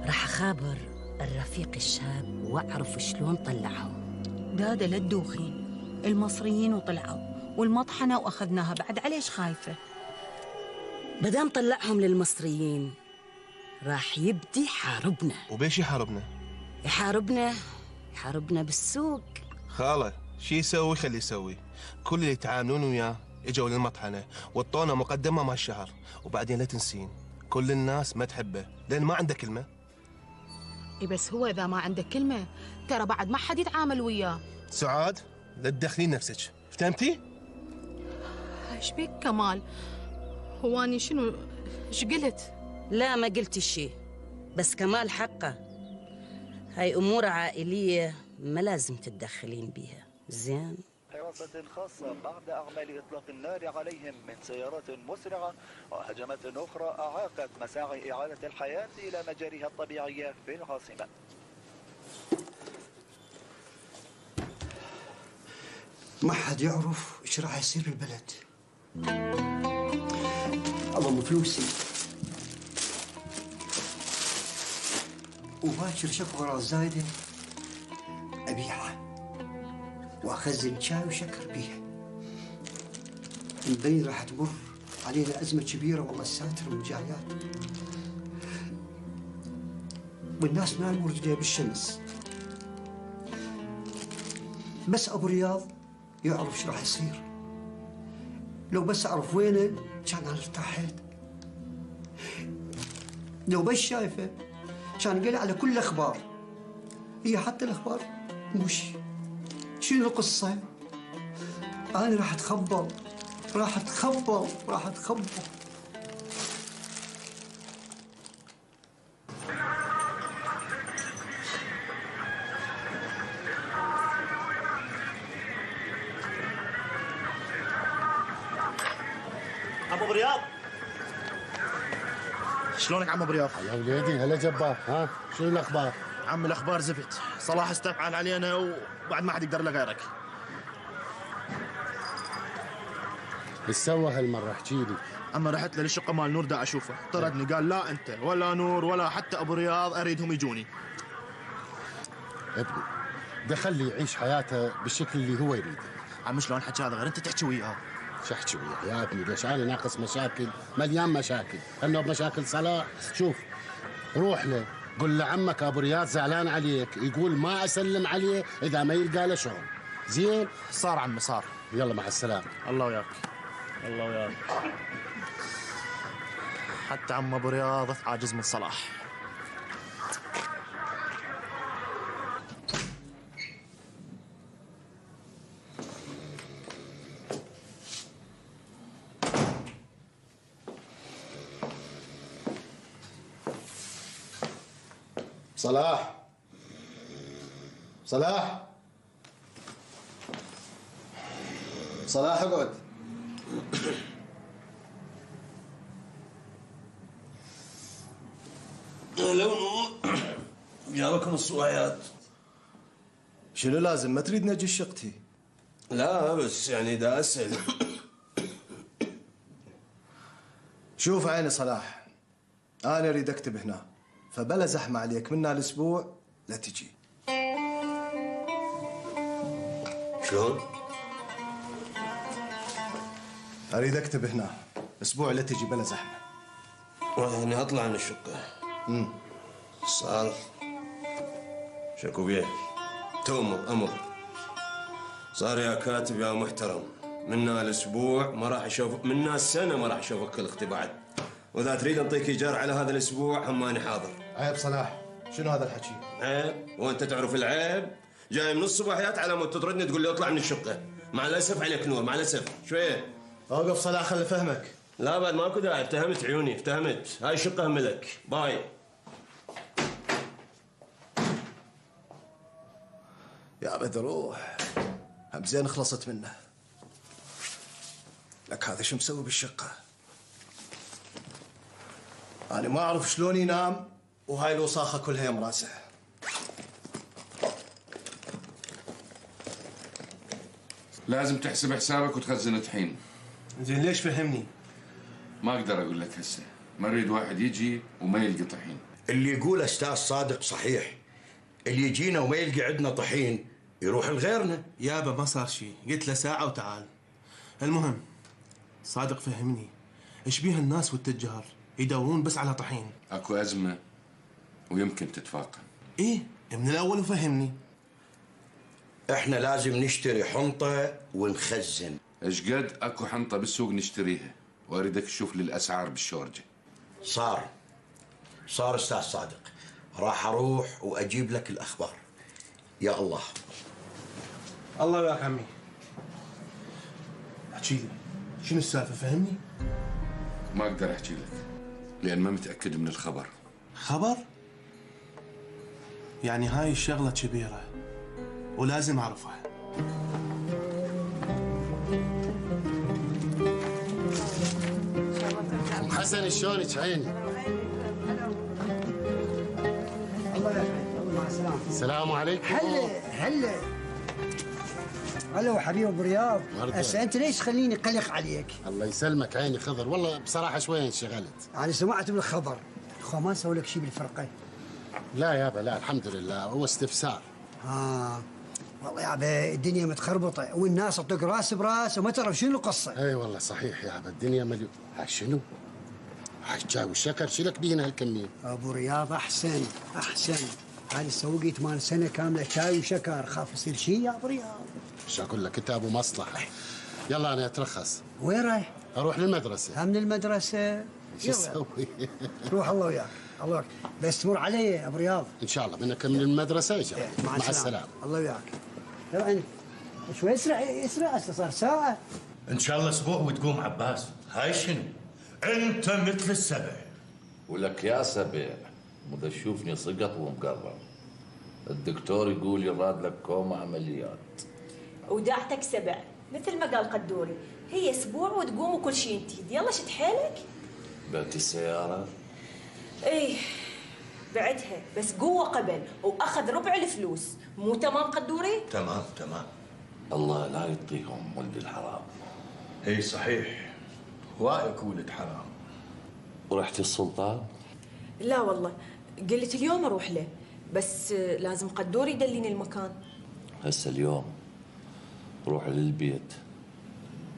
راح اخابر الرفيق الشاب واعرف شلون طلعهم. دادا لا تدوخين، المصريين وطلعوا والمطحنه واخذناها بعد، عليش خايفه؟ مدام طلعهم للمصريين راح يبدي يحاربنا. وبيش يحاربنا؟ يحاربنا بالسوق. خاله شي يسوي خليه يسوي، كل اللي يتعاملون وياه اجوا للمطحنه وطونا مقدمه مال الشهر، وبعدين لا تنسين كل الناس ما تحبه لان ما عنده كلمه. بس هو اذا ما عنده كلمه ترى بعد ما حد يتعامل وياه. سعاد لا تدخلين نفسك، فهمتي؟ ايش بيك كمال؟ هو اني شنو ايش قلت؟ لا ما قلتي شيء، بس كمال حقه. هاي امور عائليه ما لازم تتدخلين بيها، زين؟ حراسة خاصة بعد أعمال إطلاق النار عليهم من سيارات مسرعة وهجمات أخرى أعاقت مساعي إعادة الحياة إلى مجاريها الطبيعية في العاصمة. ما حد يعرف ايش راح يصير بالبلد. اضم فلوسي وباكر شفقة راس زايدة ابيعها واخزن شاي وشكر بيها. مبين راح تمر علينا ازمه كبيره والله الساتر والجايات، والناس ما نمر رجليها بالشمس. بس ابو رياض يعرف ايش راح يصير. لو بس اعرف وينه كان انا ارتحت. لو بس شايفه كان قال على كل الاخبار. هي حتى الاخبار مش شنو القصه؟ انا راح اتخبل راح اتخبل راح اتخبل. ابو رياض، شلونك عم ابو رياض؟ يا وليدي هلا جبار، ها شنو الاخبار؟ عم الاخبار زفت، صلاح استفعل علينا وبعد ما حد يقدر له غيرك. ايش سوى هالمره احكي لي؟ اما رحت له للشقه مال نور دا اشوفه، طردني قال لا انت ولا نور ولا حتى ابو رياض اريدهم يجوني. ابني دخلي يعيش حياته بالشكل اللي هو يريده. عم شلون حكي هذا غير انت تحكي وياه. شو احكي وياه يا ابني؟ ليش انا ناقص مشاكل؟ مليان مشاكل، خلنا بمشاكل صلاح. شوف روح له قل له عمك ابو رياض زعلان عليك، يقول ما اسلم عليه اذا ما يلقى له شغل. زين؟ صار عمي صار. يلا مع السلامه. الله وياك الله وياك. حتى عم ابو رياض عاجز من صلاح. صلاح صلاح صلاح اقعد. لو جابكم الصوايات. شنو لازم؟ ما تريد نجي شقتي؟ لا بس يعني دا اسال. شوف عيني صلاح، انا اريد اكتب هنا، فبلا زحمه عليك، منا الاسبوع لا تجي. شلون؟ اريد اكتب هنا اسبوع لا تجي بلا زحمه. يعني اطلع من الشقه. صار شكو بيه تؤمر امر. صار يا كاتب يا محترم، منا الاسبوع ما راح اشوف، منا السنه ما راح اشوفك كل اختي بعد. واذا تريد انطيك ايجار على هذا الاسبوع هم ماني حاضر. عيب صلاح، شنو هذا الحكي؟ عيب؟ وانت تعرف العيب؟ جاي من الصباحيات على مود تطردني تقول لي اطلع من الشقه. مع الاسف عليك نور، مع الاسف. شويه اوقف صلاح خل افهمك. لا بعد ماكو داعي، افتهمت عيوني افتهمت. هاي الشقه ملك. باي. يا بدر روح، هم زين خلصت منه. لك هذا شو مسوي بالشقه؟ انا ما اعرف شلون ينام وهاي الوساخه كلها يم راسه. لازم تحسب حسابك وتخزن طحين. زين ليش فهمني؟ ما اقدر اقول لك هسه، ما اريد واحد يجي وما يلقى طحين. اللي يقول استاذ صادق صحيح، اللي يجينا وما يلقى عندنا طحين يروح لغيرنا. يابا ما صار شيء، قلت له ساعة وتعال. المهم صادق فهمني، ايش بيها الناس والتجار يدورون بس على طحين؟ اكو ازمة ويمكن تتفاقم. ايه من الاول وفهمني. احنا لازم نشتري حنطة ونخزن. ايش قد اكو حنطة بالسوق نشتريها، واريدك تشوف لي الاسعار بالشورجة. صار استاذ صادق، راح اروح واجيب لك الاخبار. يا الله. الله وياك عمي. احكي لي شنو السالفه فهمني؟ ما اقدر احكي لك لان ما متاكد من الخبر. خبر؟ يعني هاي الشغله كبيره ولازم اعرفها. ام حسن شلونك عيني؟ الله يا الله مع السلامه. السلام عليكم. هلا هلا وحبيب ابو رياض. هسه انت ليش تخليني قلق عليك؟ الله يسلمك عيني خضر، والله بصراحه شوي انشغلت. انا سمعت بالخبر، اخو ما سووا لك شيء بالفرقه؟ لا يابا لا الحمد لله، هو استفسار. والله يابا الدنيا متخربطه والناس تطق راس براس وما تعرف شنو القصه. اي والله صحيح يابا الدنيا مليون. هاي شنو؟ هاي الشاي والشكر شلك بينا هالكميه؟ ابو رياض احسن. هذه سوقي 8 سنه كامله شاي وشكر، خاف يصير شيء يا ابو رياض. شو اقول لك انت ابو مصلحه. يلا انا اترخص. وين رايح؟ اروح للمدرسه. من المدرسه؟ شو اسوي؟ روح الله وياك. الله وياك، بس تمر علي يا ابو رياض. ان شاء الله منك من المدرسه ان شاء الله. مع السلامه. الله وياك. طبعا شوي اسرع هسه صار ساعه. ان شاء الله اسبوع وتقوم عباس. هاي شنو؟ انت مثل السبع. ولك يا سبع مذا تشوفني سقط ومقرب. الدكتور يقول يراد لك كوم عمليات. وداعتك سبع مثل ما قال قدوري، هي اسبوع وتقوم وكل شيء ينتهي. يلا شد حيلك. بعت السيارة؟ ايه بعتها بس قوة قبل واخذ ربع الفلوس. مو تمام قدوري؟ تمام. الله لا يعطيهم ولد الحرام. اي صحيح، وايك ولد حرام. ورحت السلطان؟ لا والله قلت اليوم اروح له، بس لازم قدوري يدليني المكان. هسه اليوم روح للبيت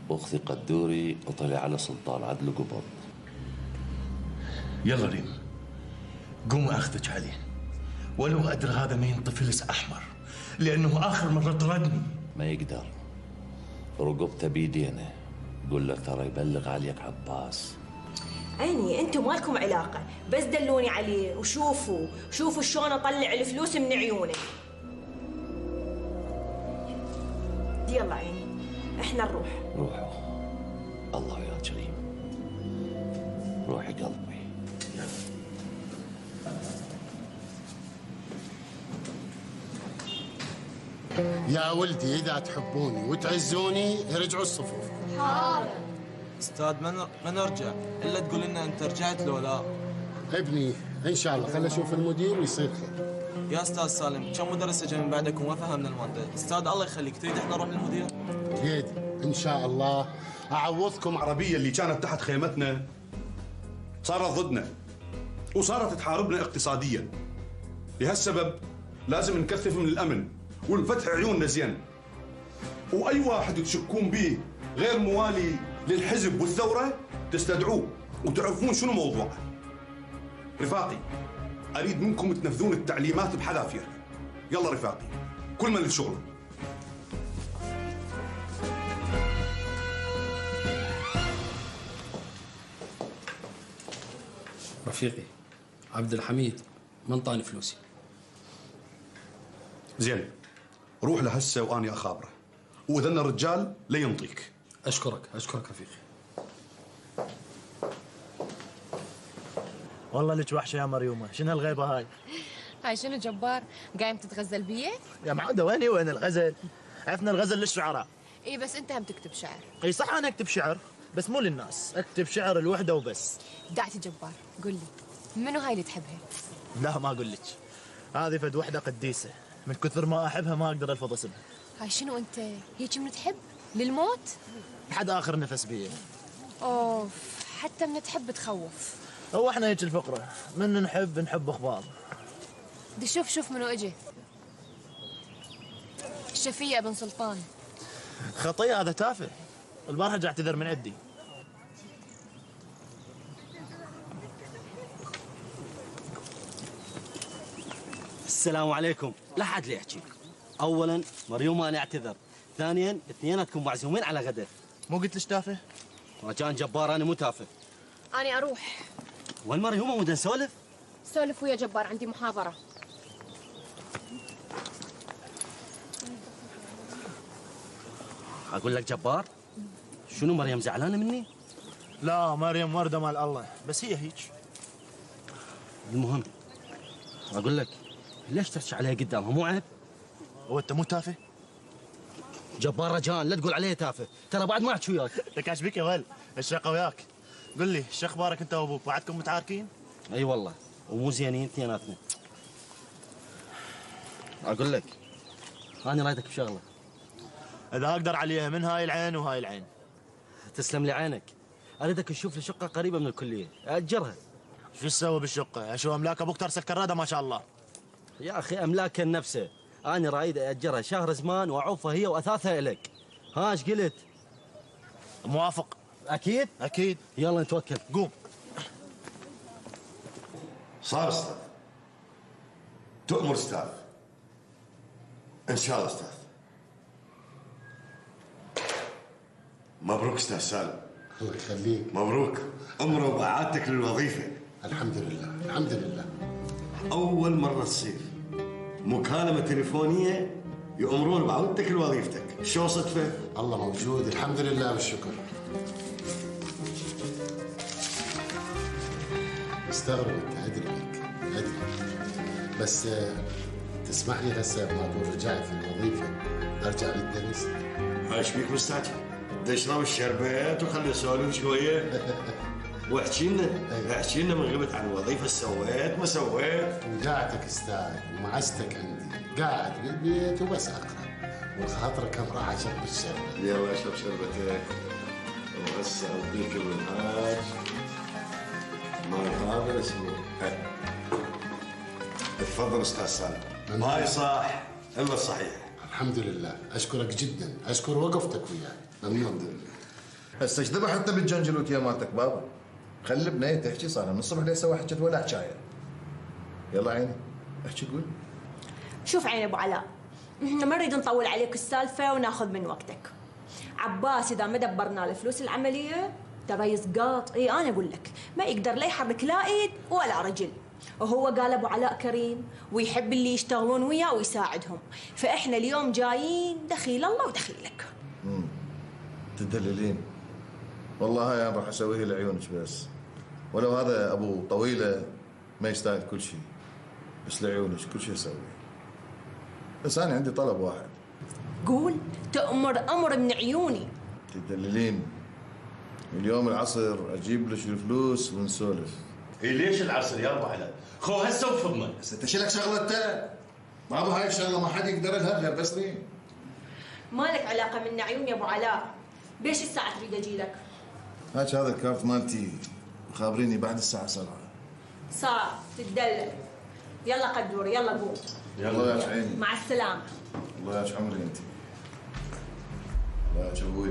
واخذي قدوري وطلع على سلطان عدل قبض. يلا ريم قوم اخذك عليه، ولو ادري هذا مين طفلس احمر، لانه اخر مره طردني. ما يقدر، رقبته بيدينه. قول له ترى يبلغ عليك عباس. عيني انتم مالكم علاقه، بس دلوني عليه وشوفوا شلون اطلع الفلوس من عيونه. يلا عيني احنا نروح. روحوا. الله يا كريم. روحي قلبي. يا ولدي اذا تحبوني وتعزوني ارجعوا الصفوف. حاضر. استاذ ما نرجع الا تقول لنا انت رجعت لو لا. ابني ان شاء الله خلي اشوف المدير ويصير خير. يا استاذ سالم كم مدرس اجى من بعدك وما فهمنا الماده. استاذ الله يخليك تريد احنا نروح للمدير؟ تريد ان شاء الله اعوضكم. العربيه اللي كانت تحت خيمتنا صارت ضدنا وصارت تحاربنا اقتصاديا. لهالسبب لازم نكثف من الامن ونفتح عيوننا زين. واي واحد تشكون به غير موالي للحزب والثوره تستدعوه وتعرفون شنو موضوعه. رفاقي اريد منكم تنفذون التعليمات بحذافيرها. يلا رفاقي كل من لشغله. رفيقي عبد الحميد ما انطاني فلوسي. زين روح لهسه واني اخابره، واذا الرجال لا ينطيك. اشكرك رفيقي. والله لك وحشه يا مريومه، شنو هالغيبه هاي؟ هاي شنو جبار؟ قايم تتغزل بيه؟ يا معوده وين الغزل؟ عرفنا الغزل للشعراء. اي بس انت هم تكتب شعر. اي صح انا اكتب شعر بس مو للناس، اكتب شعر الوحده وبس. دعتي جبار قل لي منو هاي اللي تحبها؟ لا ما اقول لك، هذه فد وحده قديسه، من كثر ما احبها ما اقدر الفظ اسمها. هاي شنو انت هيك من تحب للموت؟ لحد اخر نفس بيه. اوف حتى من تحب تخوف. هو احنا هيك الفقره، من نحب اخبار. دي شوف منو اجى. الشفية بن سلطان. خطيه هذا تافه، البارحه جاي اعتذر من عندي. السلام عليكم. لا حد لي يحكي. اولا مريوم انا اعتذر، ثانيا اثنيناتكم معزومين على غدا. مو قلت لك تافه؟ ما كان جبار انا مو تافه. اني اروح. وين مريومه ودنا نسولف؟ سولف ويا جبار عندي محاضرة. اقول لك جبار، شنو مريم زعلانه مني؟ لا مريم ورده مال الله، بس هي هيك. المهم اقول لك ليش ترش عليها قدامها؟ مو عيب؟ هو انت مو تافه؟ جبار رجاء لا تقول عليه تافه، ترى بعد ما احكي وياك. لك ايش بك يا ول؟ الشقه وياك. قل لي شو اخبارك انت وابوك؟ بعدكم متعاركين؟ اي والله ومو زينين اثنيناتنا. اقول لك انا رايدك بشغله. اذا اقدر عليها من هاي العين وهاي العين. تسلم لي عينك. اريدك تشوف لي شقه قريبه من الكليه اجرها. شو تسوي بالشقه؟ شو املاك ابوك ترسل كراده ما شاء الله. يا اخي املاكها نفسه، انا رايد اجرها شهر زمان واعوفها هي واثاثها الك. ها ايش قلت؟ موافق. اكيد؟ اكيد. يلا نتوكل. قوم. صار استاذ. تؤمر استاذ. ان شاء الله استاذ. مبروك استاذ سالم. الله يخليك. مبروك. امره وبعاتك للوظيفه. الحمد لله الحمد لله. اول مره تصير مكالمه تليفونيه يأمرون بعودتك لوظيفتك، شو صدفه؟ الله موجود الحمد لله والشكر. استغرب انت ادري بك ادري، بس تسمح لي هسه ما اكون رجعت للوظيفه ارجع للدرس؟ ايش بيك مستعجل؟ تشرب الشربات وخلي اسولف شويه واحكي لنا من غبت عن الوظيفه سويت ما سويت؟ وجعتك استاذ ومعزتك عندي، قاعد بالبيت وبس اقرا والخاطر كم راح اشرب الشربة. يلا اشرب شربتك وهسه اوديك بالهاج مال هذا اسمه. تفضل استاذ سالم. ما يصح الا الصحيح. الحمد لله اشكرك جدا، اشكر وقفتك وياي. ممنون. الحمد لله. هسه ايش ذبح انت بالجنجلوت يا مالتك بابا؟ خلي البنيه تحكي، صار من الصبح ليس واحد حكت ولا حكايه. يلا عيني احكي قول. شوف عين ابو علاء، احنا ما نريد نطول عليك السالفه وناخذ من وقتك. عباس اذا ما دبرنا له فلوس العمليه ترى يسقط. اي انا اقول لك ما يقدر لا يحرك لا ايد ولا رجل، وهو قال ابو علاء كريم ويحب اللي يشتغلون وياه ويساعدهم، فاحنا اليوم جايين دخيل الله ودخيلك. تدللين والله هاي انا راح اسويها لعيونك بس، ولو هذا ابو طويله ما يستاهل كل شيء، بس لعيونك كل شيء اسويه. بس انا عندي طلب واحد. قول. تأمر امر من عيوني. تدللين اليوم العصر اجيب لك الفلوس ونسولف. اي ليش العصر يا ابو علاء؟ خو هسه وفضنا. هسه انت شلك شغله انت؟ ما ابو هاي الشغله ما حد يقدر لها غير بس لي. مالك علاقه من عيوني يا ابو علاء. بيش الساعه تريد اجي لك؟ هاك هذا الكارت مالتي خابريني بعد الساعه 7. صار تتدلل. يلا قدور يلا قوم. يلا يا عيني. مع السلامه. الله يعيش عمري انت. الله يعيش ابوي.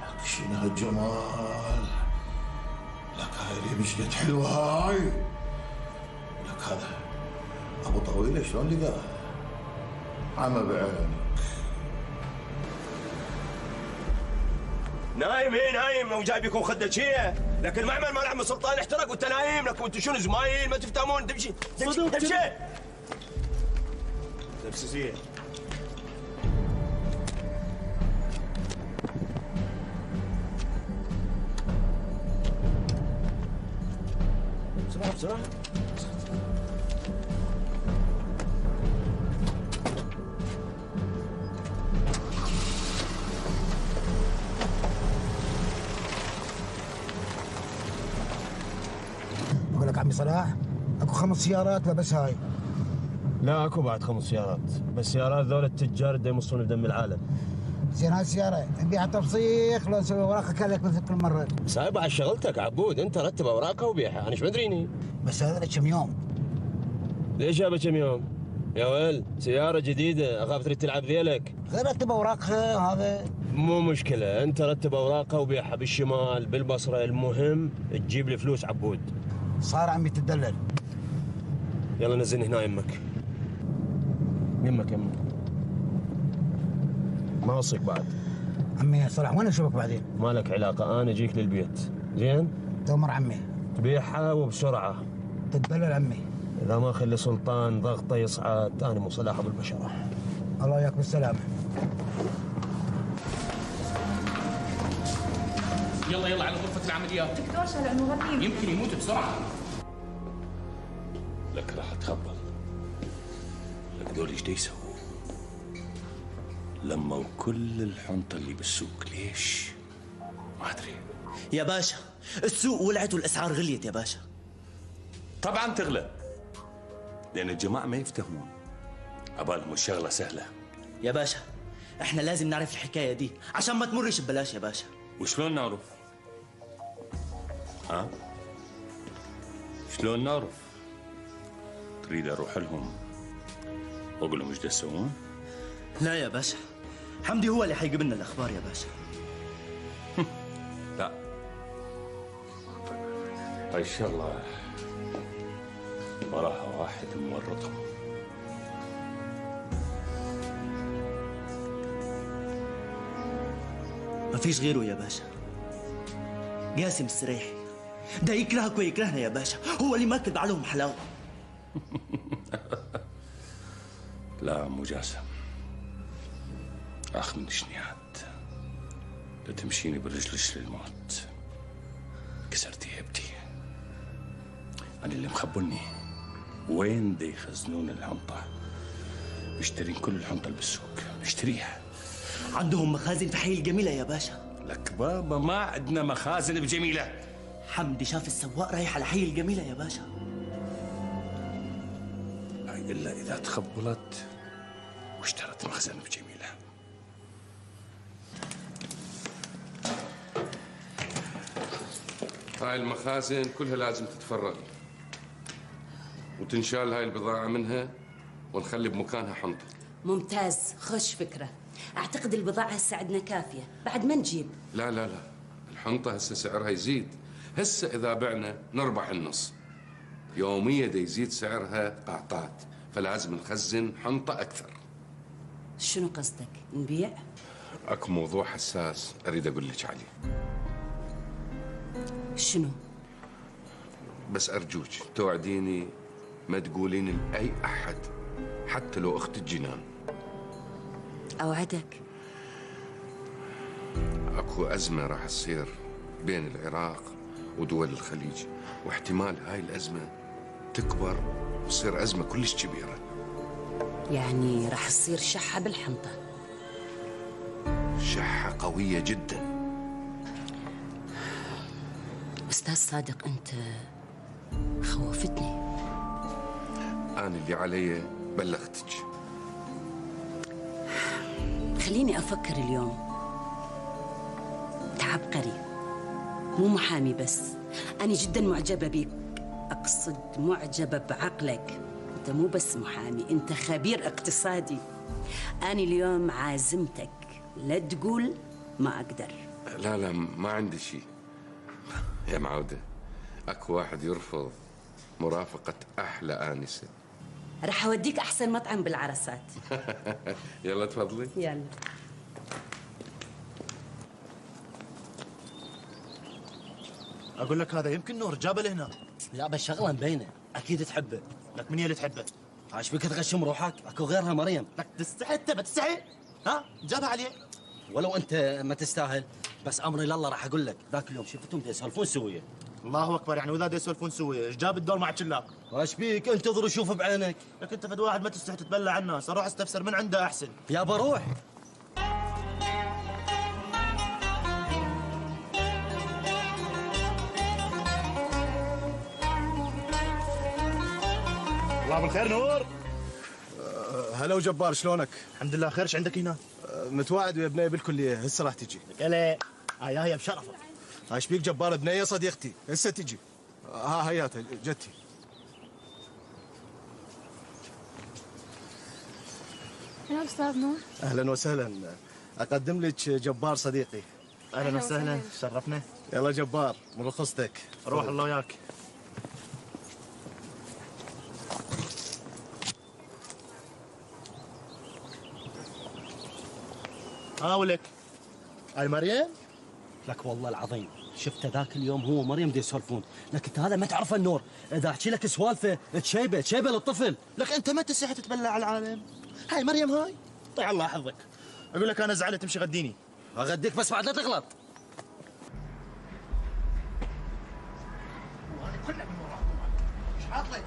لك شنو هالجمال، لك هاي اللي مش قد حلوه هاي، لك هذا ابو طويله شلون لقاه؟ عمى بعينك. نايم ايه نايم لو جايبكم خدتشيه، لكن المعمل مال عم سلطان احترق وانت نايم، لك وانتم شنو زمايل ما تفتهمون؟ تمشي تمشي تمشي. بسرعة بسرعة. أقول لك عمي صلاح اكو 5 سيارات بس هاي. لا اكو بعد 5 سيارات، بس سيارات ذول التجار اللي يمصون بدم العالم. زين هاي السيارة نبيعها تفسيخ لو نسوي اوراقها كذلك مثل كل مرة. سايبها على شغلتك عبود، انت رتب اوراقها وبيعها، انا ايش مدريني؟ بس هذا لك كم يوم. ليش جابها كم يوم؟ يا ول سيارة جديدة، اخاف تريد تلعب ذيلك. رتب اوراقها هذا. مو مشكلة، انت رتب اوراقها وبيعها بالشمال بالبصرة، المهم تجيب لي فلوس عبود. صار عمي تدلل. يلا نزلني هنا يمك. يمك ما اوصيك بعد. عمي صلاح وين اشوفك بعدين؟ ما لك علاقة، انا اجيك للبيت، زين؟ تؤمر عمي. تبيعها وبسرعة. تدلل عمي. إذا ما خلي سلطان ضغطه يصعد أنا مو صلاح أبو البشرة. الله ياك بالسلامة. يلا يلا على غرفة العمليات. دكتور شال عنه غريب. يمكن يموت بسرعة. لك راح تخبل. لك دول ايش يسووا؟ لموا كل الحنطة اللي بالسوق، ليش؟ ما أدري. يا باشا السوق ولعت والأسعار غليت يا باشا. طبعا تغلى، لأن الجماعة ما يفتهمون، عبالهم الشغلة سهلة. يا باشا احنا لازم نعرف الحكاية دي عشان ما تمرش ببلاش يا باشا. وشلون نعرف؟ ها؟ شلون نعرف؟ تريد أروح لهم وأقول لهم إيش تسوون؟ لا يا باشا، حمدي هو اللي حيجيب لنا الأخبار يا باشا. لا، هاي الشغلة وراها واحد مورطهم. ما فيش غيره يا باشا، قاسم السريحي. ده يكرهك ويكرهنا يا باشا، هو اللي ماكل عليهم حلاوة. لا عمو جاسم، أخ من شنيات، لا تمشيني برجلش للموت. كسرتي هيبتي. أنا اللي مخبرني وين دي يخزنون الحنطة. مشترين كل الحنطة اللي بالسوق، مشتريها. عندهم مخازن في حي الجميلة يا باشا. لك بابا ما عندنا مخازن بجميلة. حمدي شاف السواق رايح على حي الجميلة يا باشا. هاي إلا إذا تخبلت واشترت مخزن بجميلة. هاي المخازن كلها لازم تتفرغ وتنشال هاي البضاعة منها ونخلي بمكانها حنطة. ممتاز، خش فكرة. أعتقد البضاعة هسه عندنا كافية، بعد ما نجيب. لا لا لا، الحنطة هسه سعرها يزيد. هسه إذا بعنا نربح النص. يوميا دا يزيد سعرها قعطات، فلازم نخزن حنطة أكثر. شنو قصدك؟ نبيع؟ أكو موضوع حساس أريد أقول لك عليه. شنو؟ بس أرجوك توعديني ما تقولين لأي أحد، حتى لو أخت الجنان. أوعدك. أكو أزمة راح تصير بين العراق ودول الخليج، واحتمال هاي الأزمة تكبر وتصير أزمة كلش كبيرة. يعني راح تصير شحة بالحنطة. شحة قوية جدا. أستاذ صادق أنت خوفتني. أنا اللي علي بلغتك. خليني أفكر اليوم. أنت عبقري، مو محامي بس. أنا جدا معجبة بيك، أقصد معجبة بعقلك. أنت مو بس محامي، أنت خبير اقتصادي. أنا اليوم عازمتك، لا تقول ما أقدر. لا لا، ما عندي شيء يا معودة. أكو واحد يرفض مرافقة أحلى آنسة. رح أوديك أحسن مطعم بالعرسات. يلا تفضلي. يلا. اقول لك هذا يمكن نور جابه لهنا. لا بس شغله مبينه، اكيد تحبه. لك من هي اللي تحبه؟ عايش بك تغشم روحك، اكو غيرها مريم. لك تستحي انت، ما تستحي؟ ها؟ جابها عليه. ولو انت ما تستاهل، بس امري لله راح اقول لك، ذاك اليوم شفتهم يسولفون سويه. الله اكبر، يعني واذا يسولفون سويه، ايش جاب الدور مع الشلاق؟ وايش بيك؟ انتظر وشوف بعينك. لك انت فد واحد ما تستحي تتبلى على الناس، اروح استفسر من عنده احسن. يا بروح. الله بالخير نور. هلا وجبار، شلونك؟ الحمد لله خير. ايش عندك هنا؟ متواعد ويا بنيه بالكليه، هسه راح تجي. هلا. هاي بشرفك. ايش بيك جبار؟ بنيه صديقتي هسه تجي. هياتها جتي. يا أستاذ نور. اهلا وسهلا، اقدم لك جبار صديقي. اهلا وسهلا، شرفنا. يلا جبار، من رخصتك. روح الله وياك. ولك هاي مريم؟ لك والله العظيم شفته ذاك اليوم هو ومريم دي يسولفون، لك انت هذا ما تعرفه النور، اذا احكي لك سوالفه تشيبه للطفل. لك انت ما تستحي تتبلع على العالم. هاي مريم هاي طيع الله حظك. اقول لك انا زعلت تمشي غديني. اغديك بس بعد لا تغلط. وهذه كلها من وراك. ايش حاط لك؟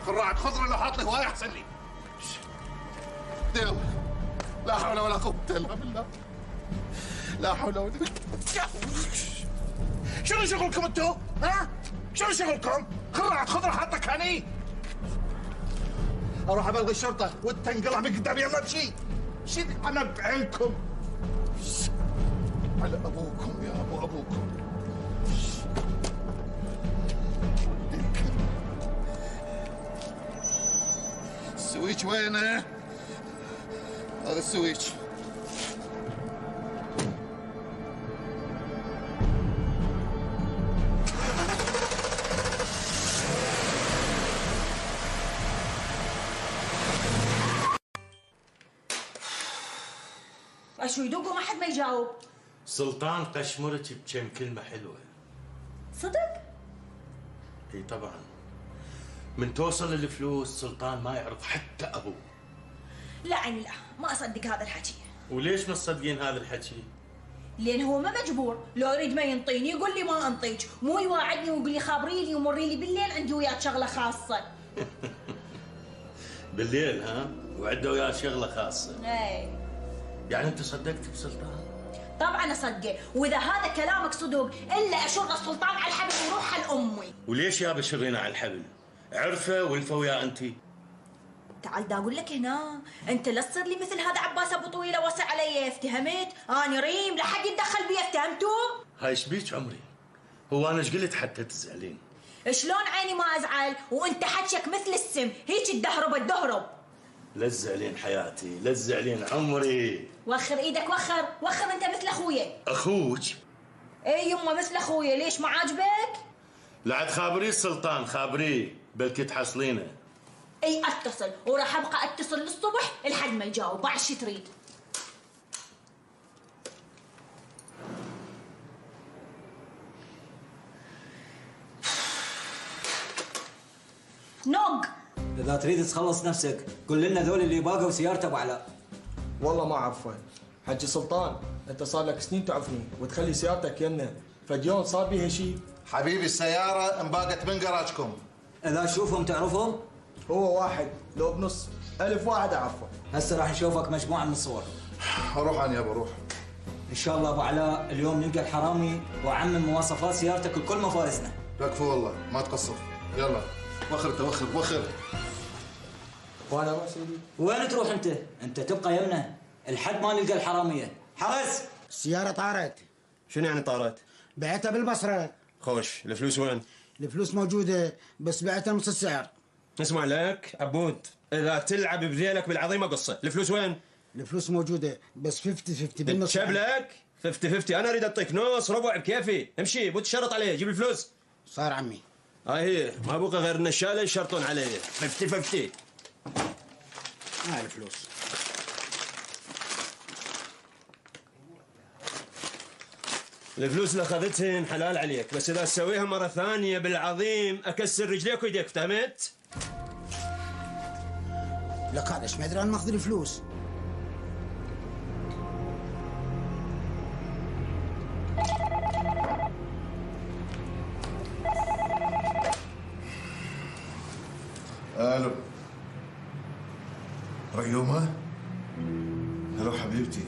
خراعة خضرة لو حاط لي هواي احسن لي. يلا لا حول ولا قوة الا بالله. لا حول ولا قوة. شنو شغلكم انتو؟ ها؟ شنو شغلكم؟ خراعة خضرة حاطك هني؟ اروح ابلغ الشرطة وانت انقلع من قدامي. يلا امشي. شد انا بعينكم. على ابوكم يا ابو ابوكم. السويتش وينه؟ هذا السويتش. شو يدق وما حد ما يجاوب؟ سلطان قشمرك بكم كلمة حلوة. صدق؟ اي طبعا. من توصل الفلوس سلطان ما يعرف حتى ابوه. لا عيني لا، ما اصدق هذا الحكي. وليش ما تصدقين هذا الحكي؟ لان هو ما مجبور، لو يريد ما ينطيني يقول لي ما انطيك، مو يواعدني ويقول لي خابري لي ومري لي بالليل عندي وياك شغله خاصه. بالليل ها؟ وعنده وياه شغله خاصه. اي يعني انت صدقت بسلطان؟ طبعا اصدقه، واذا هذا كلامك صدق الا اشر السلطان على الحبل وروحها لامي. وليش يا بشرينا على الحبل؟ عرفه والفه وياه انت. تعال دا اقول لك هنا، انت لا تصير لي مثل هذا عباس ابو طويله وسع علي، افتهمت؟ اني ريم لا حد يتدخل بي، افتهمتوا؟ هاي ايش بيك عمري؟ هو انا ايش قلت حتى تزعلين؟ شلون عيني ما ازعل وانت حكيك مثل السم، هيك تدهرب. لا تزعلين حياتي، لا تزعلين عمري. وخر ايدك وخر انت مثل اخويا. اخوك؟ اي يمه مثل اخويا، ليش ما عاجبك؟ لا عاد خابريه السلطان، خابريه بلكي تحصلينه. اي اتصل وراح ابقى اتصل للصبح لحد ما يجاوب، بعد شي تريد؟ نوق. اذا تريد تخلص نفسك قول لنا ذول اللي باقوا سيارته ابو علاء. والله ما اعرفه حجي سلطان، انت صار لك سنين تعرفني وتخلي سيارتك يمنا، فاليوم صار بيها شيء. حبيبي السيارة انباقت من جراجكم. اذا تشوفهم تعرفهم؟ هو واحد لو بنص 1000 واحد اعرفه. هسه راح نشوفك مجموعه من الصور. اروح انا يابا اروح. ان شاء الله ابو علاء اليوم نلقى الحرامي وعمم مواصفات سيارتك لكل مفارسنا. يكفي والله ما تقصر. يلا وخر. وانا ما سيدي. وين تروح انت؟ انت تبقى يمنا لحد ما نلقى الحراميه. حرس. السيارة طارت. شنو يعني طارت؟ بعتها بالبصرة. خوش، الفلوس وين؟ الفلوس موجودة بس بعتها نص السعر. اسمع لك عبود، اذا تلعب بذيلك بالعظيمه قصه، الفلوس وين؟ الفلوس موجودة بس 50-50 بالنص. شبلك 50-50، انا اريد اعطيك نص ربع بكيفي، امشي بو تشرط عليه، جيب الفلوس. صار عمي. هاي هي، ما بقى غير النشاله يشرطون علي 50-50. هاي الفلوس. الفلوس اللي اخذتهن حلال عليك، بس اذا تسويها مره ثانيه بالعظيم اكسر رجليك ويديك، فهمت؟ لك هذا ايش ما ادري انا ماخذ الفلوس. الو ريومة؟ هلو حبيبتي،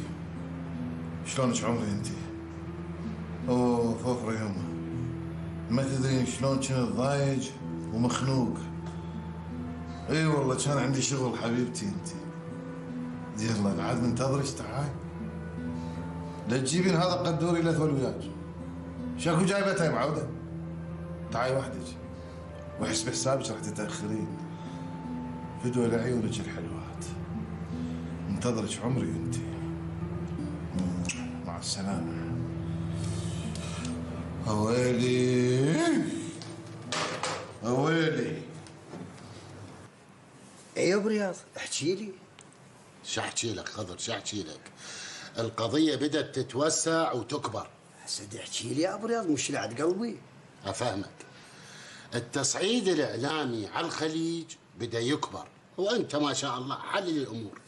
شلونك عمري انت؟ اوه فوق ريومة، ما تدرين شلون كنت ضايج ومخنوق. اي والله كان عندي شغل حبيبتي انت. يلا بعد منتظرك تعال. لا تجيبين هذا القدوري لا ثول وياك. شكو جايبتها يا معوده؟ تعالي وحدك واحسب حسابك راح تتاخرين. فدوى لعيونك الحلوات. انتظرك عمري انت. مع السلامة. اويلي. ايوه برياض احكي لي. شو احكي لك خضر، شو احكي لك؟ القضية بدأت تتوسع وتكبر. سيدي احكي لي يا ابو رياض، مش لعد قلبي. افهمك. التصعيد الاعلامي على الخليج بدأ يكبر، وانت ما شاء الله حلل الامور.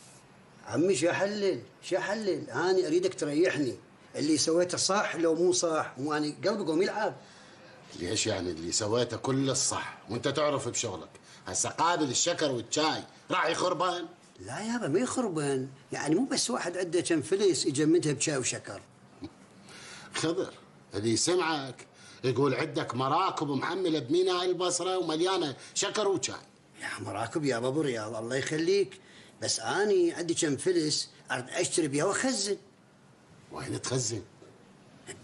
عمي شو احلل؟ انا اريدك تريحني، اللي سويته صح لو مو صح، واني قلبي قوم يلعب. ليش يعني اللي سويته كله الصح وانت تعرف بشغلك؟ هسه قابل الشكر والشاي راح يخربان؟ لا يابا ما يخربان، يعني مو بس واحد عنده كم فلس يجمدها بشاي وشكر. خضر اللي سمعك يقول عندك مراكب محمله بميناء البصره ومليانه شكر وشاي. يا مراكب يا ابو رياض الله يخليك، بس اني عندي كم فلس اريد اشتري بيها واخزن. وين تخزن؟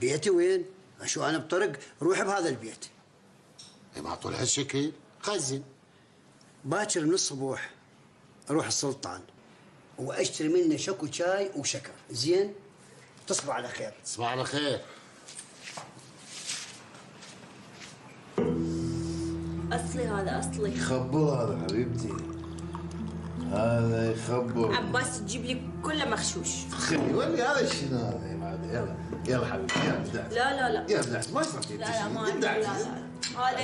بيتي وين؟ شو انا بطرق روح بهذا البيت. ما طول هالشكل خزن. باكر من الصبح اروح السلطان واشتري منه شكو شاي وشكر، زين؟ تصبح على خير. تصبح على خير. اصلي هذا اصلي. يخبل هذا حبيبتي، هذا يخبل. عباس تجيب لي كله مغشوش. خلي ولي هذا شنو هذا؟ يلا يلا حبيبتي يلا ابدعي. لا يا ابدعي ما يصير لا ما لا هذا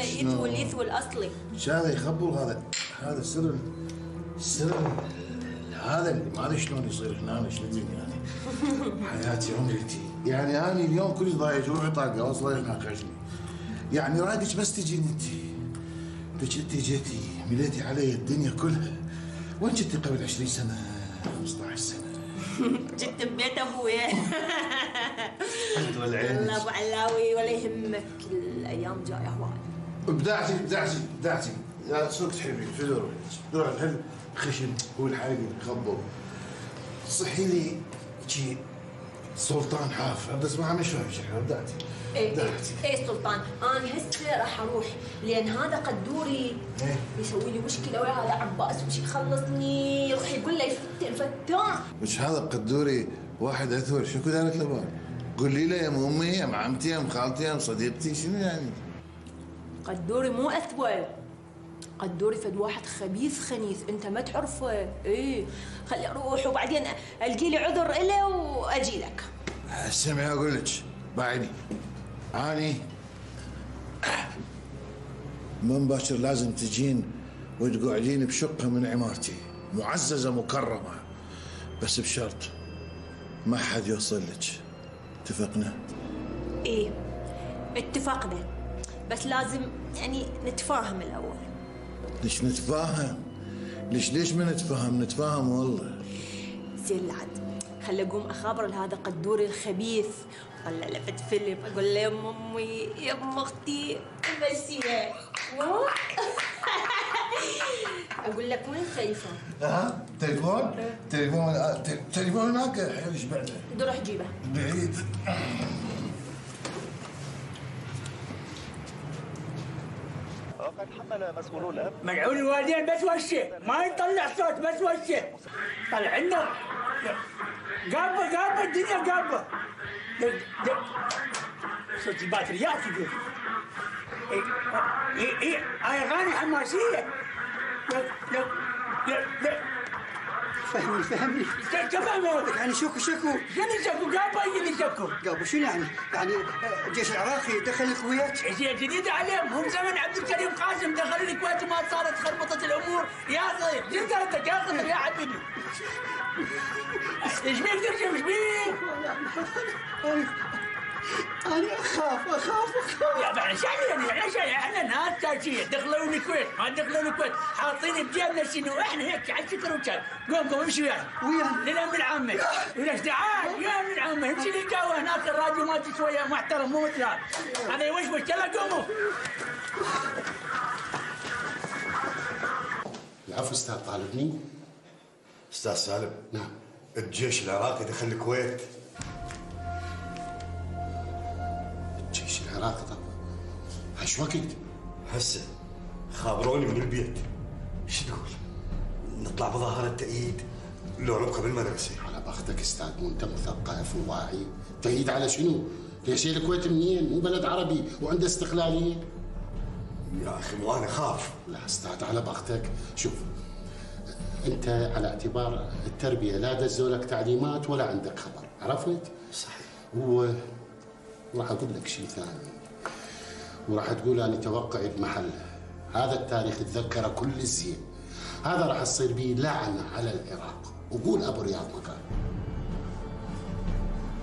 يثول اصلي. شو هذا يخبل؟ هذا سر هذا اللي ما ادري شلون يصير هنا شلون يعني. حياتي عمرتي يعني انا اليوم كل ضايج روحي طاقه واصله ناقشني. يعني رايدك بس تجيني انت جيتي مليتي علي الدنيا كلها. وين جيتي قبل 20 سنه 15 سنه؟ جيت ببيت ابويا. انت والعين. الله ابو علاوي ولا يهمك، الايام جايه هواي. ابدعتي يا سوق تحبي في دور الخشن والحايل يخبط. صحي لي شي سلطان حاف بس ما عم يشوف شيء. ابدعتي. ايه سلطان، انا هسه راح اروح لان هذا قدوري يسوي لي مشكله ويا هذا عباس وش يخلصني، يروح يقول لي فتان. مش هذا قدوري واحد اثور؟ شو كذا لبان؟ قولي له يا ام امي يا ام عمتي يا ام خالتي يا ام صديقتي شنو يعني؟ قدوري مو اثول، قدوري فد واحد خبيث خنيث انت ما تعرفه. ايه خلي اروح وبعدين القي لي عذر له واجي لك. سمعي اقول لك بعدي اني من باكر لازم تجين وتقعدين بشقه من عمارتي معززه مكرمه، بس بشرط ما حد يوصل لك. اتفقنا؟ ايه اتفقنا، بس لازم يعني نتفاهم الاول. ليش نتفاهم؟ ليش ما نتفاهم؟ نتفاهم والله. زين العد، خلي اقوم اخابر لهذا قدوري الخبيث ولا لفت فيلم اقول له يا ام امي يا ام اختي مشيها. اقول لك وين سيفه؟ تليفون هناك حيل شبعنا. روح جيبه. بعيد. وقد حمل مسؤولون ملعون الوالدين بس وشه، ما يطلع صوت بس وشه. طلع لنا قابه الدنيا قابه. صوت الباتريات يقول. اي اغاني حماسيه. لا فهمني تفهم يعني شكو شنو قابه يجي شكو؟ قابه شنو يعني؟ يعني الجيش العراقي دخل الكويت؟ شيء جديد عليهم، هم زمن عبد الكريم قاسم دخل الكويت وما صارت خربطت الامور. يا صغير جيت انت يا خضر يا حبيبي. ايش بيك ترجم ايش بيك؟ أنا أخاف يا بعد شاي احنا ناس تاجية دخلوا الكويت ما دخلوا الكويت حاطين بجيبنا شنو احنا هيك على الشكر وشاي. قوم امشي وياي للامن العامة. وليش تعال يا امن العامة امشي لي جوا هناك الراديو مالتي شوية محترم مو مثل هذا يوشوش. يلا قوموا. العفو استاذ طالبني. استاذ سالم. نعم. الجيش العراقي دخل الكويت. الجيش العراقي طب ايش وقت؟ هسه خابروني من البيت. شو تقول؟ نطلع بظاهرة تأييد لو نبقى بالمدرسة؟ على بختك استاذ، مو انت مثقف وواعي. تأييد على شنو؟ ليش الكويت منين؟ مو بلد عربي وعنده استقلالية؟ يا اخي مو انا خاف. لا استاذ على بختك. شوف انت على اعتبار التربيه لا دزوا لك تعليمات ولا عندك خبر، عرفت؟ صحيح. وراح اقول لك شيء ثاني، وراح تقول اني توقعي بمحله. هذا التاريخ تذكره كل الزين. هذا راح تصير به لعنه على العراق، وقول ابو رياض مكان.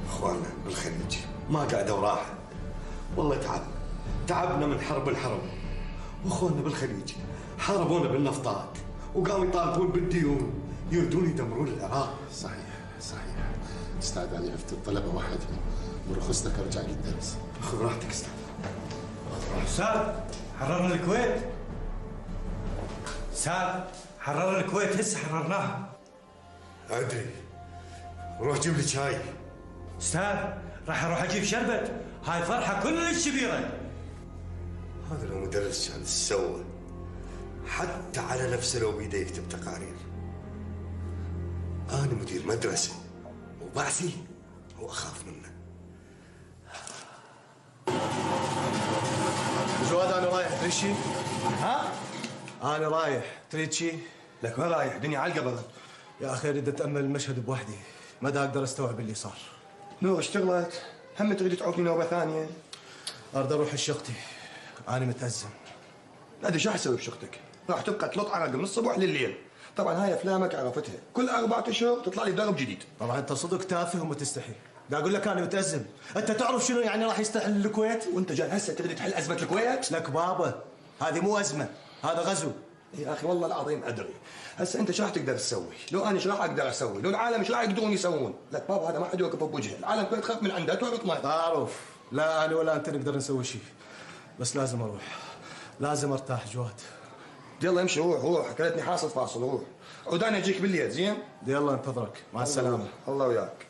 اخواننا بالخليج ما قعدوا راحه، والله تعبنا من حرب الحرب، واخواننا بالخليج حاربونا بالنفطات وقاموا يطالبون بالديون، يريدون يدمرون العراق. صحيح. استاذ انا عرفت الطلبه وحدهم، برخصتك ارجع للدرس. خذ راحتك استاذ. استاذ حررنا الكويت. استاذ حررنا الكويت، هسه حررناها. ادري، روح جيب لي شاي. استاذ راح اروح اجيب شربت، هاي فرحه كلش كبيره. هذا لو مدرس كان سوى، حتى على نفسه لو بيده يكتب تقارير. انا مدير مدرسه وبعثي واخاف منه. جواد انا رايح، تريد شيء؟ ها؟ انا رايح، تريد شيء؟ لك وين رايح؟ دنيا علقه بغد. يا اخي اريد اتامل المشهد بوحدي، ما دا اقدر استوعب اللي صار. نور اشتغلت، هم تريد تعوفني نوبه ثانيه؟ اريد اروح لشقتي، انا متأزم. ادري شو حسوي بشقتك؟ راح تبقى تلط عرق من الصبح لليل. طبعا هاي افلامك عرفتها، كل 4 اشهر تطلع لي درب جديد. طبعا انت صدق تافه ومتستحي، دا اقول لك انا متأزم. انت تعرف شنو يعني راح يستحل الكويت؟ وانت جاي هسه تريد تحل ازمه الكويت؟ لك بابا هذه مو ازمه، هذا غزو. يا اخي والله العظيم ادري. هسه انت شو راح تقدر تسوي؟ لو انا ايش راح اقدر اسوي؟ لو العالم ايش راح يقدرون يسوون؟ لك بابا هذا ما حد يوقف بوجهه، العالم كله تخاف من عنده، توقف معي. اعرف، لا انا ولا انت نقدر نسوي شيء، بس لازم اروح، لازم ارتاح جواد. يلا امشي، روح اكلتني حاصل فاصل، روح. عود انا اجيك بالليل، زين؟ يلا انتظرك، مع السلامه. الله وياك.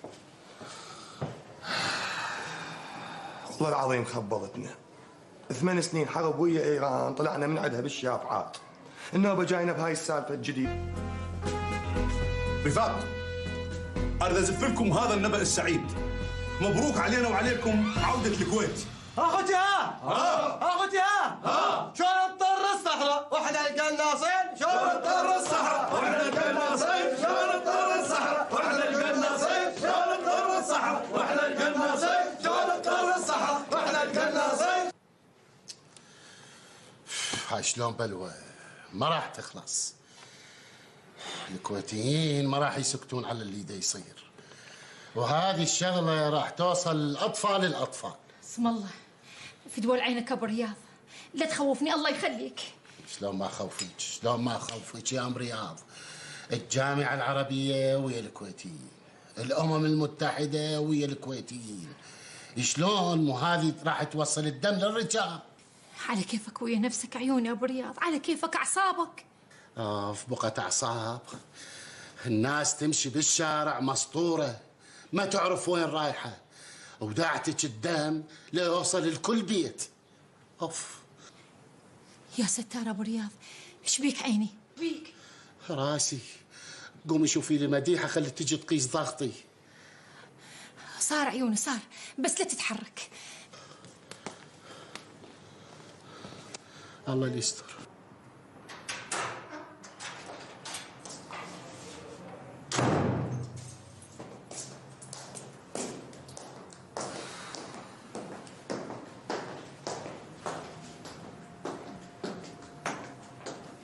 والله العظيم خبضتنا. 8 سنين حرب ويا ايران، طلعنا من عندها بالشافعات. النوبه جاينا بهاي السالفه الجديد. رفاق، اريد ازف لكم هذا النبأ السعيد. مبروك علينا وعليكم عودة الكويت. اخوتي اخوتي شلون تطر الصحراء واحنا القناصين، شلون تطر الصحراء واحنا القناصين، شلون تطر الصحراء واحنا القناصين، شلون تطر الصحراء واحنا القناصين، شلون تطر الصحراء واحنا القناصين. هاي شلون بلوى ما راح تخلص. الكويتيين ما راح يسكتون على اللي دا يصير، وهذه الشغله راح توصل الاطفال. اسم الله في دول عينك ابو رياض، لا تخوفني الله يخليك. شلون ما خوفك يا ام رياض؟ الجامعه العربيه ويا الكويتيين، الامم المتحده ويا الكويتيين. شلون مو هذه راح توصل الدم للرجال؟ على كيفك ويا نفسك عيوني يا ابو رياض، على كيفك اعصابك. في بقت اعصاب. الناس تمشي بالشارع مسطوره، ما تعرف وين رايحه، وداعتك الدم ليوصل الكل بيت. اوف يا ستار ابو رياض، ايش بيك عيني؟ بيك راسي. قومي شوفي لي مديحه خلي تجي تقيس ضغطي. صار عيوني صار، بس لا تتحرك. الله اللي يستر.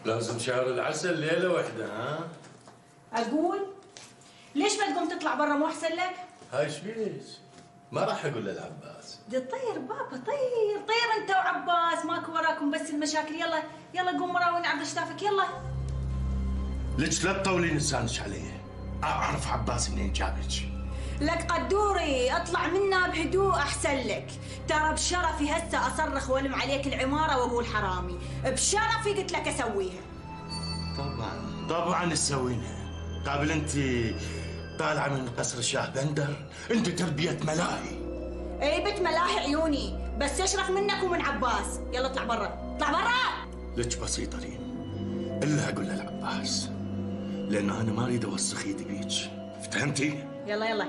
لازم شهر العسل ليله واحده. ها اقول ليش ما تقوم تطلع برا مو احسن لك؟ هاي شبيش؟ ما راح اقول للعباس. طير بابا، طير انت وعباس، ماكو وراكم بس المشاكل. يلا قوم مراويني عبد شتافك، يلا. ليش لا تطولين لسانك علي؟ اعرف عباس منين جابك. لك قدوري اطلع منا بهدوء احسن لك. ترى بشرفي هسه اصرخ والم عليك العماره واقول حرامي، بشرفي قلت لك اسويها. طبعا تسوينها. قابل انت طالعه من قصر الشاه بندر، انت تربيه ملاهي. اي بنت ملاهي عيوني، بس اشرف منك ومن عباس. يلا اطلع برا، اطلع برا. لك بسيطه لين الا اقول للعباس، لان انا ما اريد اوسخ ايدي بيك، فهمتي؟ يلا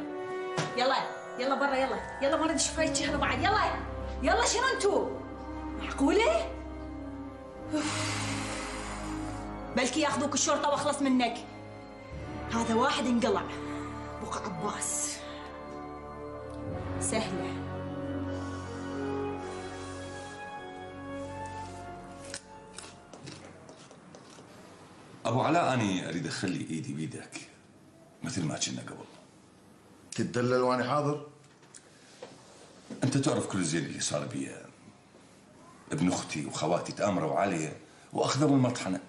برا، يلا ما اريد اشوف هاي الشهر بعد. يلا شنو انتو؟ معقوله؟ بلكي ياخذوك الشرطه واخلص منك. هذا واحد انقلع. بقى عباس سهلة. ابو علاء، اني اريد اخلي ايدي بيدك مثل ما كنا قبل. تتدلل واني حاضر؟ انت تعرف كل زين اللي صار بي. ابن اختي وخواتي تامروا علي واخذوا المطحنه.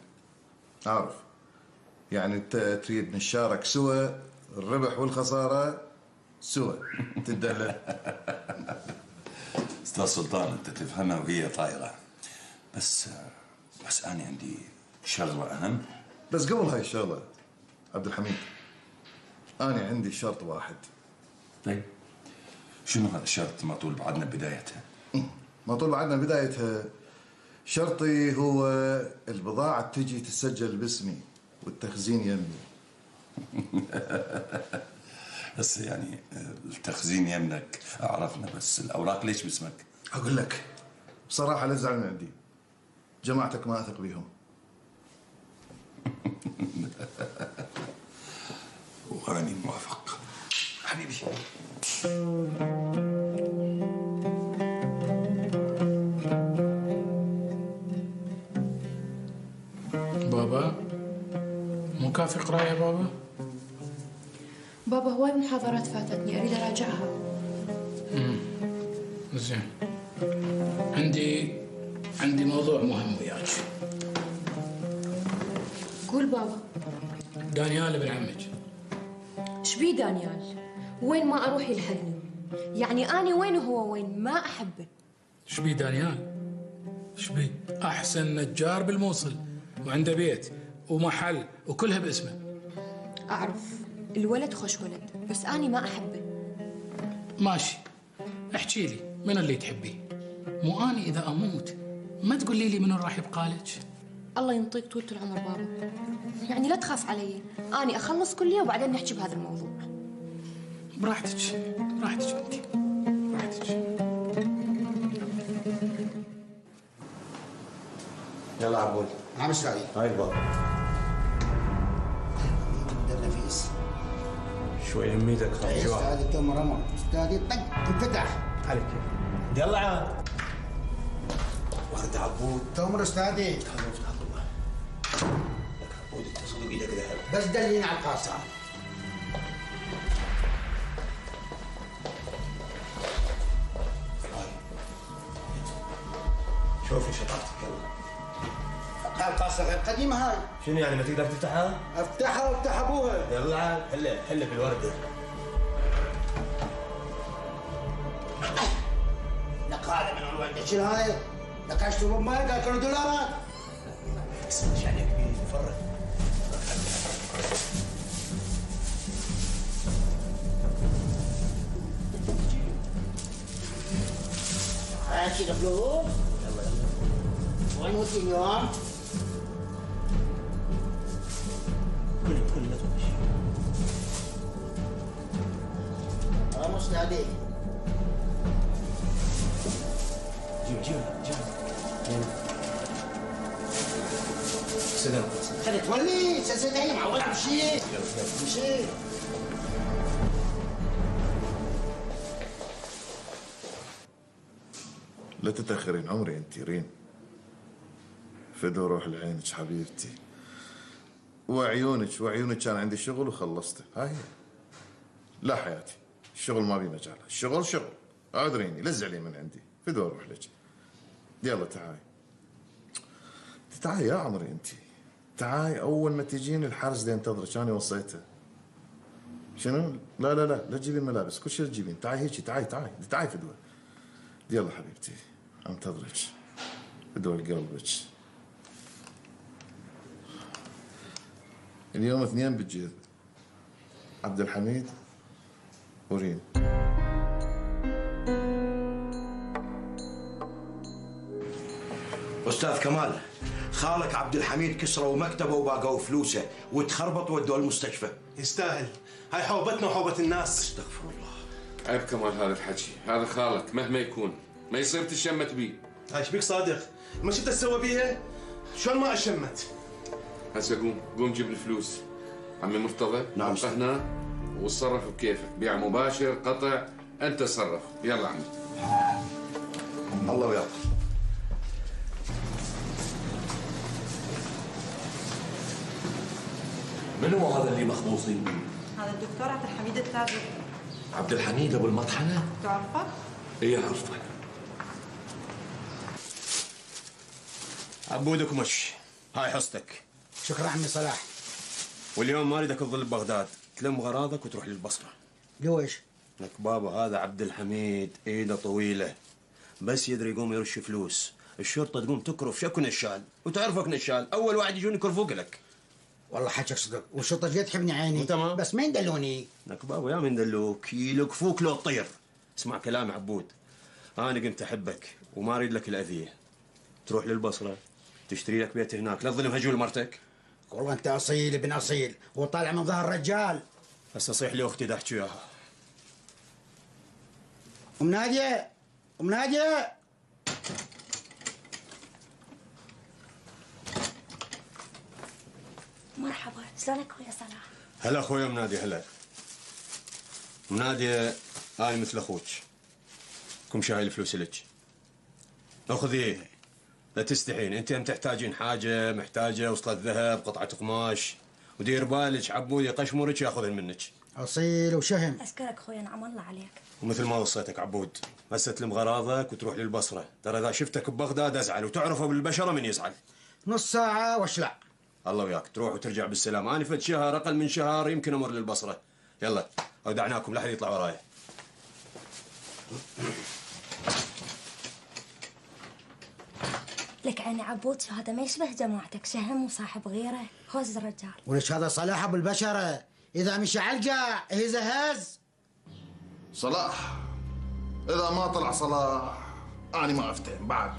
عارف، يعني انت تريد نشارك سوا الربح والخساره سوا. تتدلل. استاذ سلطان، انت تفهمها وهي طايره. بس انا عندي شغله اهم. بس قبل هاي الشغله عبد الحميد، انا عندي شرط واحد. طيب شنو هذا الشرط؟ ما طول بعدنا بدايتها. ما طول بعدنا بدايتها. شرطي هو البضاعة تجي تسجل باسمي والتخزين يمي. بس يعني التخزين يمنك عرفنا، بس الأوراق ليش باسمك؟ أقول لك بصراحة لا تزعل من عندي، جماعتك ما أثق بيهم. وأنا موافق حبيبي. بابا مو كافي قراءة يا بابا؟ بابا هواي محاضرات فاتتني أريد أراجعها. زين، عندي موضوع مهم وياك. قول بابا. دانيال ابن عمك. ايش بيه دانيال؟ وين ما أروح يلحقني. يعني أنا وين وهو وين، ما أحبه. ايش بيه دانيال؟ ايش بيه؟ أحسن نجار بالموصل، وعنده بيت ومحل وكلها باسمه. أعرف الولد خوش ولد، بس أنا ما أحبه. ماشي، احكي لي من اللي تحبيه. مو أنا إذا أموت ما تقولي لي من راح يبقى لك. الله ينطيك طولة العمر بابا، يعني لا تخاف علي. أنا أخلص كلية وبعدين نحكي بهذا الموضوع. براحتك براحتك أنت، براحتك. يلا عبود. نعم سعيد. هاي الباب. نفيس. شوي يميتك خف جوع. استاذي تمر امر، استاذي طق انفتح. عليك. يلا عاد. ورد عبود. تمر استاذي. لك عبود اتصل بايدك ذهب. بس دلينا على القاصة. شوفي شطارتك يلا. هاي القاصة غير قديمة هاي. شنو يعني ما تقدر تفتحها؟ افتحها وافتح ابوها. يلا عاد حله بالوردة. لك هذا من الوردة، شنو هاي؟ لك اشتري بمبارك اكلوا دولارات. اسمع ايش عليك بيه فرق. هاي كذا فلوس. وين وصل اليوم؟ كل لا تمشي. استاذي. جيب سلام. خلي تولي سلسلة معود مشي. مشي. لا تتأخرين عمري انت رين. فدوا روح لعينك حبيبتي. وعيونك كان عندي شغل وخلصته. هاي لا حياتي، الشغل ما بي مجال، الشغل شغل. اعذريني لا تزعلين من عندي، فدوا اروح لك. يلا تعاي يا عمري انت. تعاي اول ما تجين الحرس دي انتظرك، انا وصيته. شنو؟ لا تجيبين ملابس، كل شيء تجيبين. تعاي هيك، تعاي فدوه. يلا حبيبتي انتظرك. فدوه لقلبك. اليوم 2 بالجيب، عبد الحميد ورين. استاذ كمال، خالك عبد الحميد كسروا مكتبه وباقوا فلوسه وتخربط ودوه المستشفى. يستاهل، هاي حوبتنا وحوبة الناس. استغفر الله. عيب كمال هذا الحكي، هذا خالك مهما يكون ما يصير تشمت بيه. هاي ايش بيك صادق؟ ما شفت تسوى بيها؟ شلون ما اشمت؟ هسه قوم جيب الفلوس عمي مرتضى نعم هنا وتصرف بكيفك، بيع مباشر قطع انت تصرف. يلا عمي. الله وياك. من هو هذا اللي مخبوصين؟ هذا الدكتور عبد الحميد التاجر. عبد الحميد ابو المطحنه؟ تعرفه؟ ايه عرفه. عبودك مش هاي حصتك. شكرا عمي صلاح. واليوم ما اريدك تظل ببغداد، تلم غراضك وتروح للبصره. ليش؟ لك بابا هذا عبد الحميد ايده طويله، بس يدري يقوم يرش فلوس، الشرطه تقوم تكرف شكو نشال، وتعرفك نشال، اول واحد يجون يكرفوك لك. والله حكيك صدق، والشرطه جاي تحبني عيني. تمام. بس ما يندلوني. لك بابا يا من دلوك يلقفوك لو تطير. اسمع كلام عبود، انا قمت احبك وما اريد لك الاذيه. تروح للبصره تشتري لك بيت هناك، لا تظل مهجول مرتك. والله انت اصيل ابن اصيل وطالع من ظهر رجال. هسه صيح لي اختي دا احكي وياها. ام ناديه، ام ناديه. مرحبا، شلونك اخويا صلاح؟ هلا اخويا منادي. هلا منادي، انا مثل اخوك، كم شايل الفلوس لك. اخذي لا تستحين، انت هم تحتاجين حاجه، محتاجه وصلة ذهب، قطعه قماش، ودير بالك عبود يقشمرك ياخذهن منك. اصيل وشهم. اشكرك اخويا، نعم الله عليك. ومثل ما وصيتك عبود، هسه تلم غراضك وتروح للبصره، ترى اذا شفتك ببغداد ازعل، وتعرفه بالبشره من يزعل. نص ساعه واشلع. الله وياك، تروح وترجع بالسلام. انا فد شهر اقل من شهر يمكن امر للبصره. يلا اودعناكم، لا احد يطلع وراي. لك عيني عبود، شو هذا ما يشبه جماعتك، شهم وصاحب غيره، خوز الرجال. وليش هذا صلاح ابو البشره؟ اذا مشى علقع هز هز. صلاح اذا ما طلع صلاح انا ما افتهم بعد.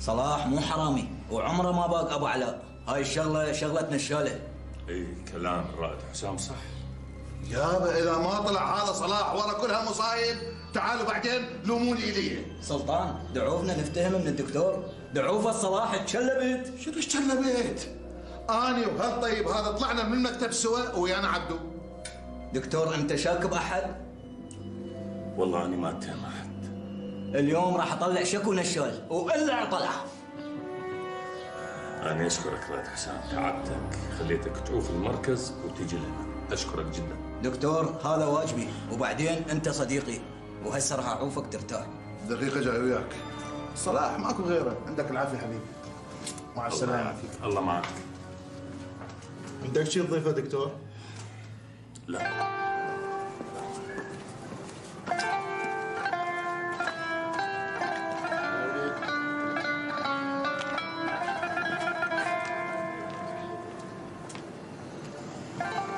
صلاح مو حرامي وعمره ما باق ابو علاء، هاي الشغله شغله نشاله. اي كلام الرائد حسام صح. يابا اذا ما طلع هذا صلاح ورا كلها مصايب، تعالوا بعدين لوموني الي. سلطان دعوفنا نفتهم من الدكتور، دعوفه الصلاح تشلبت. شنو تشلبت؟ اني وهالطيب هذا طلعنا من المكتب سوا ويانا عبدو. دكتور انت شاك باحد؟ والله اني ما اتهم احد. اليوم راح اطلع شكو نشال والا طلع. انا اشكرك رائد حسام، تعبتك، خليتك تعوف المركز وتجي لنا، اشكرك جدا. دكتور هذا واجبي، وبعدين انت صديقي، وهسه راح اعوفك ترتاح. دقيقة جاي وياك. صلاح ماكو غيره، عندك العافية حبيبي. مع السلامة. الله معك. عندك شيء تضيفه دكتور؟ لا.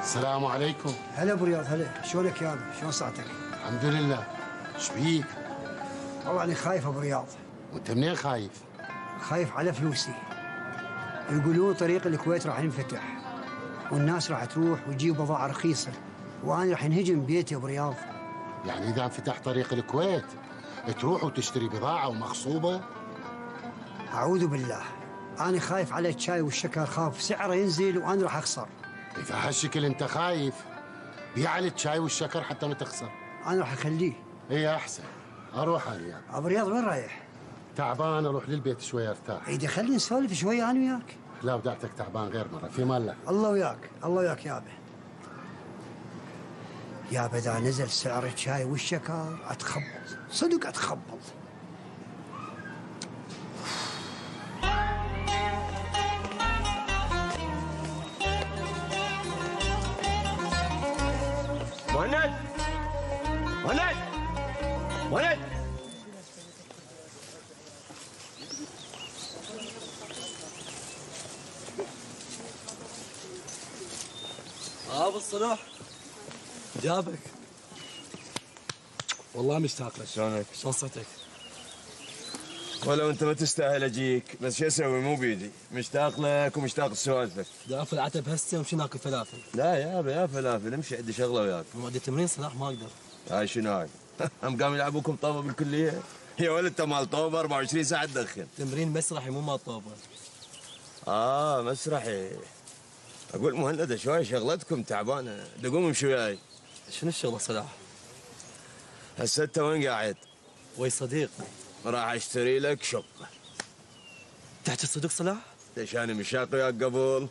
السلام عليكم. هلا ابو رياض، هلا. شلونك يا ابي؟ شلون صحتك؟ الحمد لله. ايش بيك؟ والله اني خايف ابو رياض. وانت منين خايف؟ خايف على فلوسي. يقولون طريق الكويت راح ينفتح والناس راح تروح وتجيب بضاعة رخيصة، وانا راح ينهجم بيتي ابو رياض. يعني اذا انفتح طريق الكويت تروح وتشتري بضاعة ومغصوبة؟ اعوذ بالله، انا خايف على الشاي والشكر، خاف سعره ينزل وانا راح اخسر. اذا هالشكل انت خايف بيع لي الشاي والشكر حتى ما تخسر. انا راح اخليه. ايه احسن. اروح انا. ابو رياض وين رايح؟ تعبان، اروح للبيت شوي ارتاح. اي خلينا نسولف شوي انا وياك. لا ودعتك تعبان غير مرة، في مالك. الله وياك، الله وياك يابا. يابا اذا نزل سعر الشاي والشكر اتخبط، صدق اتخبط. مهند مهند مهند. ابو الصلاح جابك. والله مشتاق لك. شلونك؟ شلون صحتك؟ ولو انت ما تستاهل اجيك، بس شو اسوي مو بيدي، مشتاق لك ومشتاق لسوالفك. دافع العتب هسه ومشي ناكل فلافل. لا يا فلافل، امشي عندي شغله وياك. عندي تمرين صلاح ما اقدر. هاي شنو هاي؟ هم قاموا يلعبوكم طوبه بالكليه؟ يا ولد انت مال طوبه 24 ساعه تدخن. تمرين مسرحي مو مال طوبه. مسرحي. اقول مهندة شوي شغلتكم تعبانه، قوم امشي وياي. شنو الشغله صلاح؟ هسه انت وين قاعد؟ وي صديق. راح اشتري لك شقه. تحت الصدق صلاح؟ ليش انا مشاق وياك قبل؟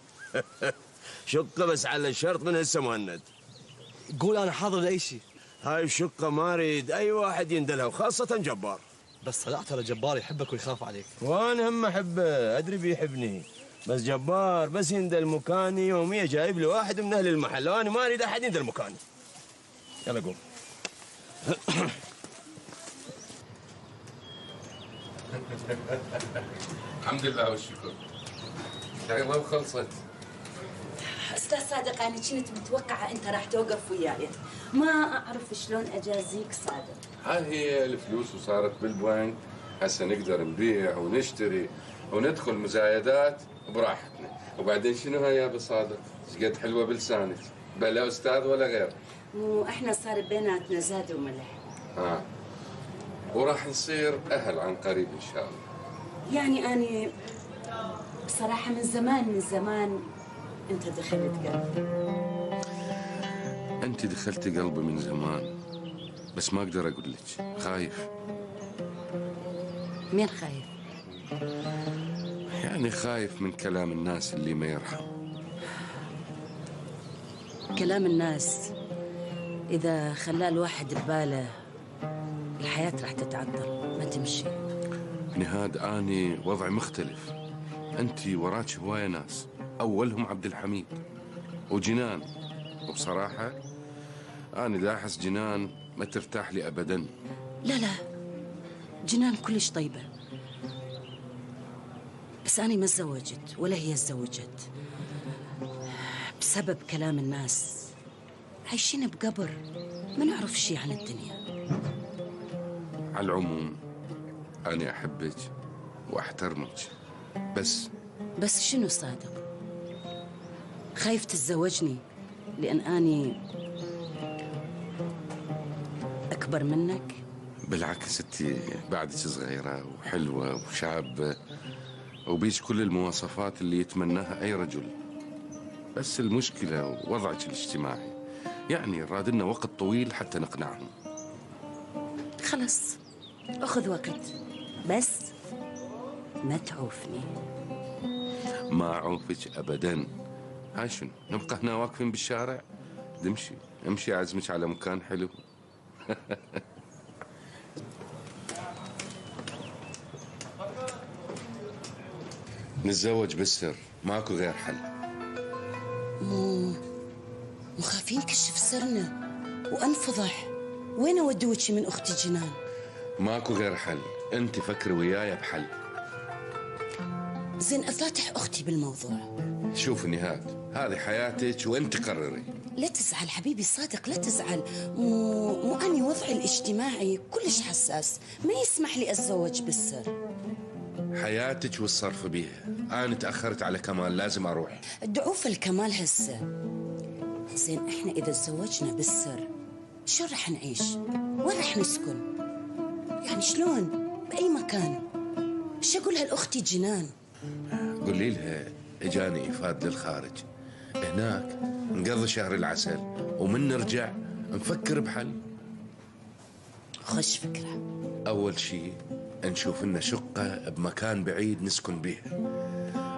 شقه بس على شرط من هسه مهند. قول انا حاضر لاي شيء. هاي الشقه ما اريد اي واحد يندلها وخاصه جبار. بس صلاح ترى جبار يحبك ويخاف عليك. وانا هم احبه، ادري بيحبني، بس جبار بس يندل مكاني يوميا جايب لي واحد من اهل المحل، وانا ما اريد احد يندل مكاني. يلا قوم. الحمد لله والشكر. شغله وخلصت. استاذ صادق انا كنت متوقعه انت راح توقف وياي، ما اعرف شلون اجازيك صادق. هاي هي الفلوس وصارت بالبنك، هسه نقدر نبيع ونشتري وندخل مزايدات براحتنا، وبعدين شنو هاي يا ابو صادق؟ شقد حلوه بلسانك، بلا استاذ ولا غير. واحنا صار بيناتنا زاد وملح. وراح نصير اهل عن قريب ان شاء الله. يعني اني بصراحه من زمان انت دخلت قلبي. انت دخلتي قلبي من زمان، بس ما اقدر اقول لك، خايف. مين خايف؟ يعني خايف من كلام الناس اللي ما يرحم. كلام الناس اذا خلى الواحد بباله الحياه راح تتعطل ما تمشي. نهاد اني وضعي مختلف، انت وراك هوايه ناس، اولهم عبد الحميد وجنان، وبصراحه انا لاحظ جنان ما ترتاح لي ابدا. لا جنان كلش طيبه، بس أنا ما تزوجت ولا هي تزوجت بسبب كلام الناس. عايشين بقبر ما نعرف شيء عن الدنيا. على العموم أنا أحبك وأحترمك، بس شنو صادق؟ خايف تتزوجني لأن أني أكبر منك؟ بالعكس انت بعدك صغيرة وحلوة وشابة وبيش كل المواصفات اللي يتمناها أي رجل، بس المشكلة وضعك الاجتماعي، يعني رادلنا وقت طويل حتى نقنعهم. خلص أخذ وقت، بس ما تعوفني. ما أعوفك أبدا. هاي شنو نبقى هنا واقفين بالشارع؟ امشي أعزمك على مكان حلو. نتزوج بالسر، ماكو غير حل. مو خايفين كشف سرنا وانفضح. وين اودوكي من اختي جنان؟ ماكو غير حل، انت فكري وياي بحل. زين افاتح اختي بالموضوع. شوفي نهاد، هذه حياتك وانت قرري. لا تزعل حبيبي صادق، لا تزعل. مو اني وضعي الاجتماعي كلش حساس، ما يسمح لي اتزوج بالسر. حياتك والصرف بيها، أنا تأخرت على كمال، لازم أروح. ضعوف الكمال هسه. زين احنا إذا تزوجنا بالسر شو رح نعيش؟ وين رح نسكن؟ يعني شلون؟ بأي مكان؟ ايش أقولها لأختي جنان؟ قولي لها إجاني إفاد للخارج، هناك نقضي شهر العسل ومن نرجع نفكر بحل. خوش فكرة. أول شيء نشوف لنا شقة بمكان بعيد نسكن بيها.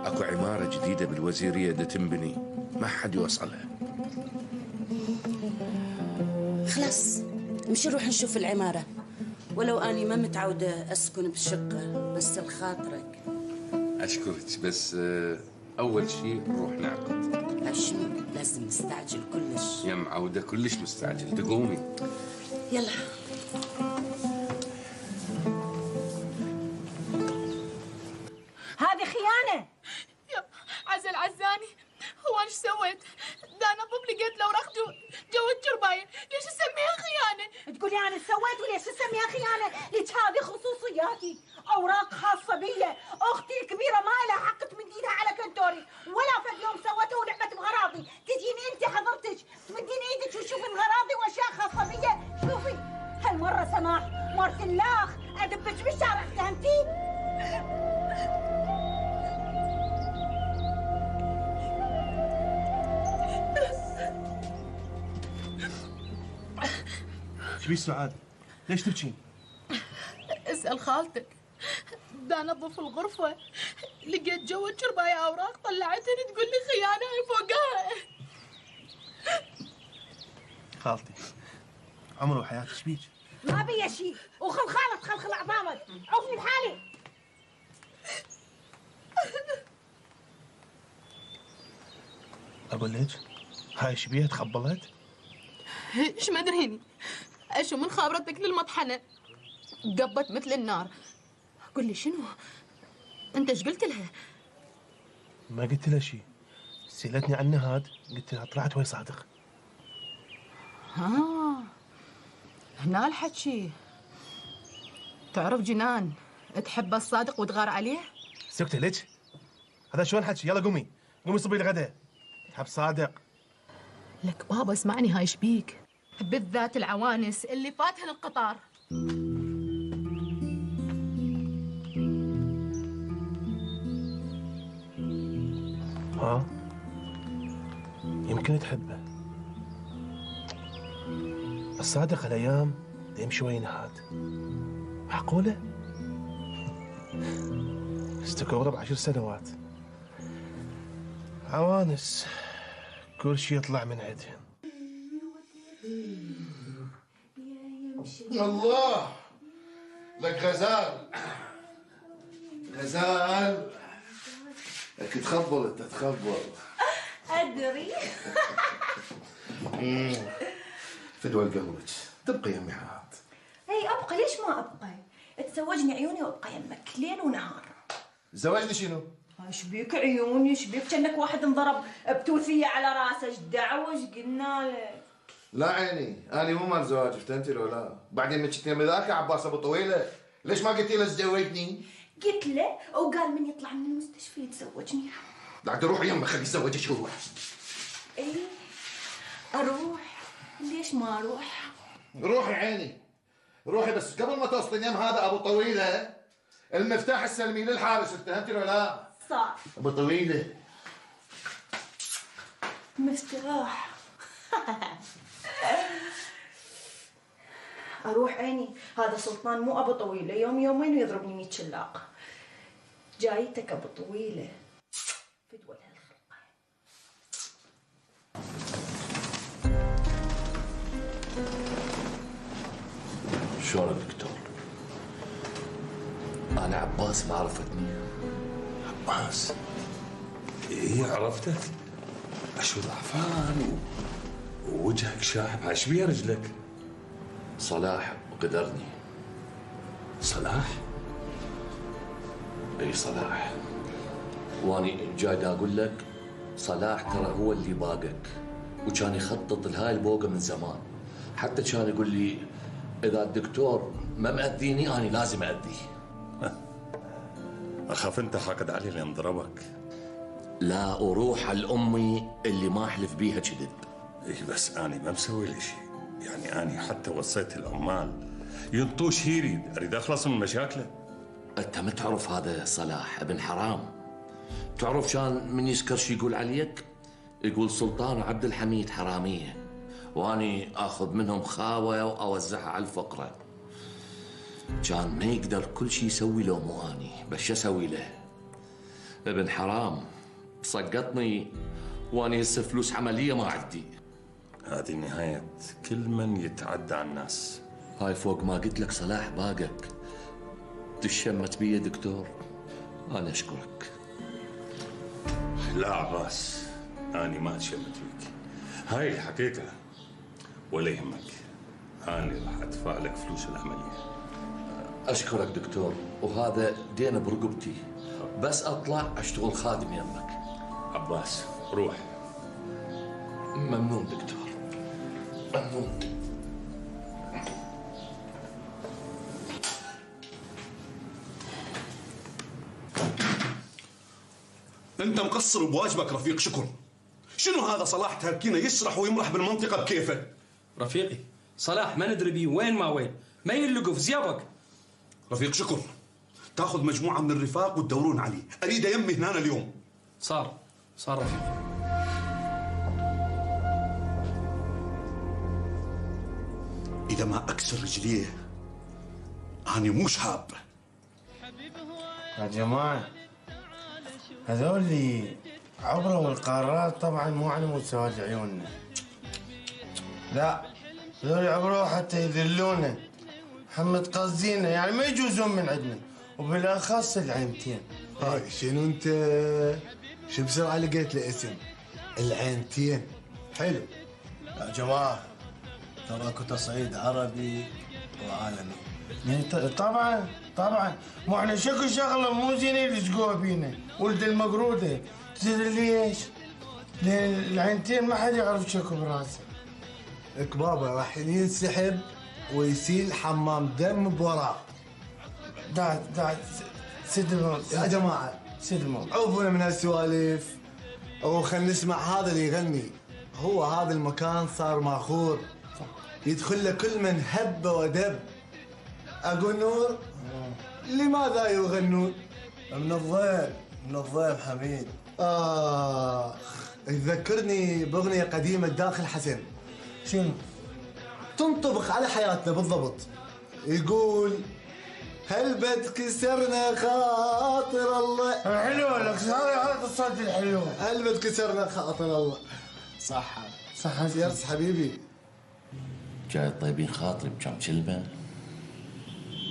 اكو عمارة جديدة بالوزيرية دا تنبني، ما حد يوصلها. خلاص نمشي نروح نشوف العمارة، ولو اني ما متعودة اسكن بشقة، بس لخاطرك. اشكرك، بس اول شيء نروح نعقد. شنو لازم نستعجل كلش؟ يا معودة كلش مستعجل، تقومي. يلا. هذه خيانة. يا عزل عزاني، هو ايش سويت؟ دا انا طفلي قلت له ورحت جو الجرباين، ليش اسميها خيانة؟ تقولي انا سويت وليش اسميها خيانة؟ لك هذه خصوصياتي، اوراق خاصة بي، اختي الكبيرة ما لها حق تمدينها على كنتوري، ولا فد يوم سوته ولعبت بغراضي، تجيني انت حضرتك تمدين ايدك وتشوفي بغراضي واشياء خاصة بي. شوفي هالمرة سماح مرت اللاخ ادبك بالشارع، فهمتي؟ ايش بيك سعاد؟ ليش تبكين؟ اسأل خالتك. دا انظف الغرفة لقيت جوا شرباية اوراق طلعتني تقول لي خيانة فوقها. خالتي عمر وحياتي ايش بيك؟ ما بيا شيء وخل خالك خلخل عظامك عوفني بحالي. اقول لك هاي ايش بيها تخبلت؟ ايش مدريني اشو من خابرتك للمطحنة قبت مثل النار. قل لي شنو انت ايش قلت لها؟ ما قلت لها شيء، سألتني عن نهاد قلت لها طلعت ويا صادق. هنا الحكي. تعرف جنان تحب الصادق وتغار عليه؟ سكتي ليش؟ هذا شلون حكي؟ يلا قومي قومي صبي الغداء. تحب صادق؟ لك بابا اسمعني هاي ايش بيك؟ بالذات العوانس اللي فاتهن القطار. ها؟ يمكن تحبه. الصادق هالايام يمشي ويا نهاد. معقولة؟ استكبروا ب10 سنوات. عوانس كل شيء يطلع من عندهم. الله لك غزال غزال لك تخبل انت تخبل. ادري. فدوى القهوة تبقى يمي عاد. اي ابقى، ليش ما ابقى؟ تزوجني عيوني وابقى يمك ليل ونهار. زواجني شنو؟ ايش بيك عيوني؟ ايش بيك كأنك واحد انضرب بتوثية على راسه؟ ايش دعوة؟ ايش قلنا لك؟ لا عيني انا مو مال زواج فهمتي لو لا؟ بعدين ما كنت ذاك عباس ابو طويله ليش ما قلتي له تزوجني؟ قلت له وقال من يطلع من المستشفى يتزوجني. لا تروح يمه خلي يتزوجك هو. اي اروح. ليش ما اروح؟ روحي عيني روحي، بس قبل ما توصلين يم هذا ابو طويله المفتاح السلمي للحارس فهمتي ولا لا؟ صار ابو طويله مفتاح. اروح عيني. هذا سلطان مو ابو طويله، يوم يومين ويضربني 100 شلاق. جايتك ابو طويله فدوى لهالخلقه. شلونك دكتور؟ أنا عباس ما عرفتني. عباس؟ هي عرفتك؟ أشو ضعفان ووجهك شاحب، ايش بيا رجلك؟ صلاح وقدرني. صلاح؟ اي صلاح. واني جاي دا اقول لك صلاح ترى هو اللي باقك، وكان يخطط لهاي البوقه من زمان. حتى كان يقول لي اذا الدكتور ما مأذيني انا لازم أأذيه. اخاف انت حاقد علي لين ضربك. لا، وروح على امي اللي ما احلف بيها كذب. اي بس انا ما مسوي لي شيء، يعني انا حتى وصيت العمال ينطوه شي يريد، اريد اخلص من مشاكله. انت ما تعرف هذا صلاح ابن حرام. تعرف كان من يسكر شي يقول عليك؟ يقول سلطان وعبد الحميد حراميه، واني اخذ منهم خاوه واوزعها على الفقره. كان ما يقدر كل شيء يسوي له مو اني، بس شو اسوي له؟ ابن حرام سقطني واني هسه فلوس عمليه ما عندي. هذه نهايه كل من يتعدى على الناس. هاي فوق ما قلت لك صلاح باقك. تشمت بي دكتور، انا اشكرك. لا عباس، أنا ما تشمت بيك، هاي الحقيقة. ولا يهمك، أنا راح أدفع لك فلوس العملية. أشكرك دكتور، وهذا دين برقبتي، بس أطلع أشتغل خادم يمك. عباس روح. ممنون دكتور، ممنون. انت مقصر بواجبك رفيق شكر. شنو هذا صلاح تهكينا يسرح ويمرح بالمنطقه بكيفه؟ رفيقي صلاح ما ندري بيه وين ما وين، ما يلقوا في زيابك. رفيق شكر، تاخذ مجموعه من الرفاق وتدورون عليه، اريد يمي هنا اليوم. صار رفيقي. اذا إذا ما أكسر رجليه أنا مو شاب. يا جماعة هذول اللي عبروا القارات طبعا مو على مود سواد عيوننا، لا هذول عبروا حتى يذلونا، محمد قصدينا يعني ما يجوزون من عندنا، وبالاخص العينتين. هاي شنو انت؟ شو بسرعه لقيت له اسم؟ العينتين. حلو يا جماعه ترى اكو تصعيد عربي وعالمي. طبعا مو احنا شكو شغله مو زين يلصقوها فينا، ولد المقروده. تدري ليش؟ لان العينتين ما حد يعرف شكو براسه. لك بابا راح ينسحب ويسيل حمام دم بوراه. دا سد الموت يا جماعه سد الموت، عوفونا من هالسوالف وخلينا نسمع هذا اللي يغني. هو هذا المكان صار ماخور، يدخل له كل من هب ودب. اقول نور لماذا يغنون؟ من الضيف حميد. تذكرني باغنيه قديمه داخل حسن. شنو؟ تنطبق على حياتنا بالضبط. يقول هل بتكسرنا خاطر الله. حلو لك هذا الصوت الحلو. هل بتكسرنا خاطر الله. صح يرس حبيبي. جاي طيبين خاطري بكم كلمة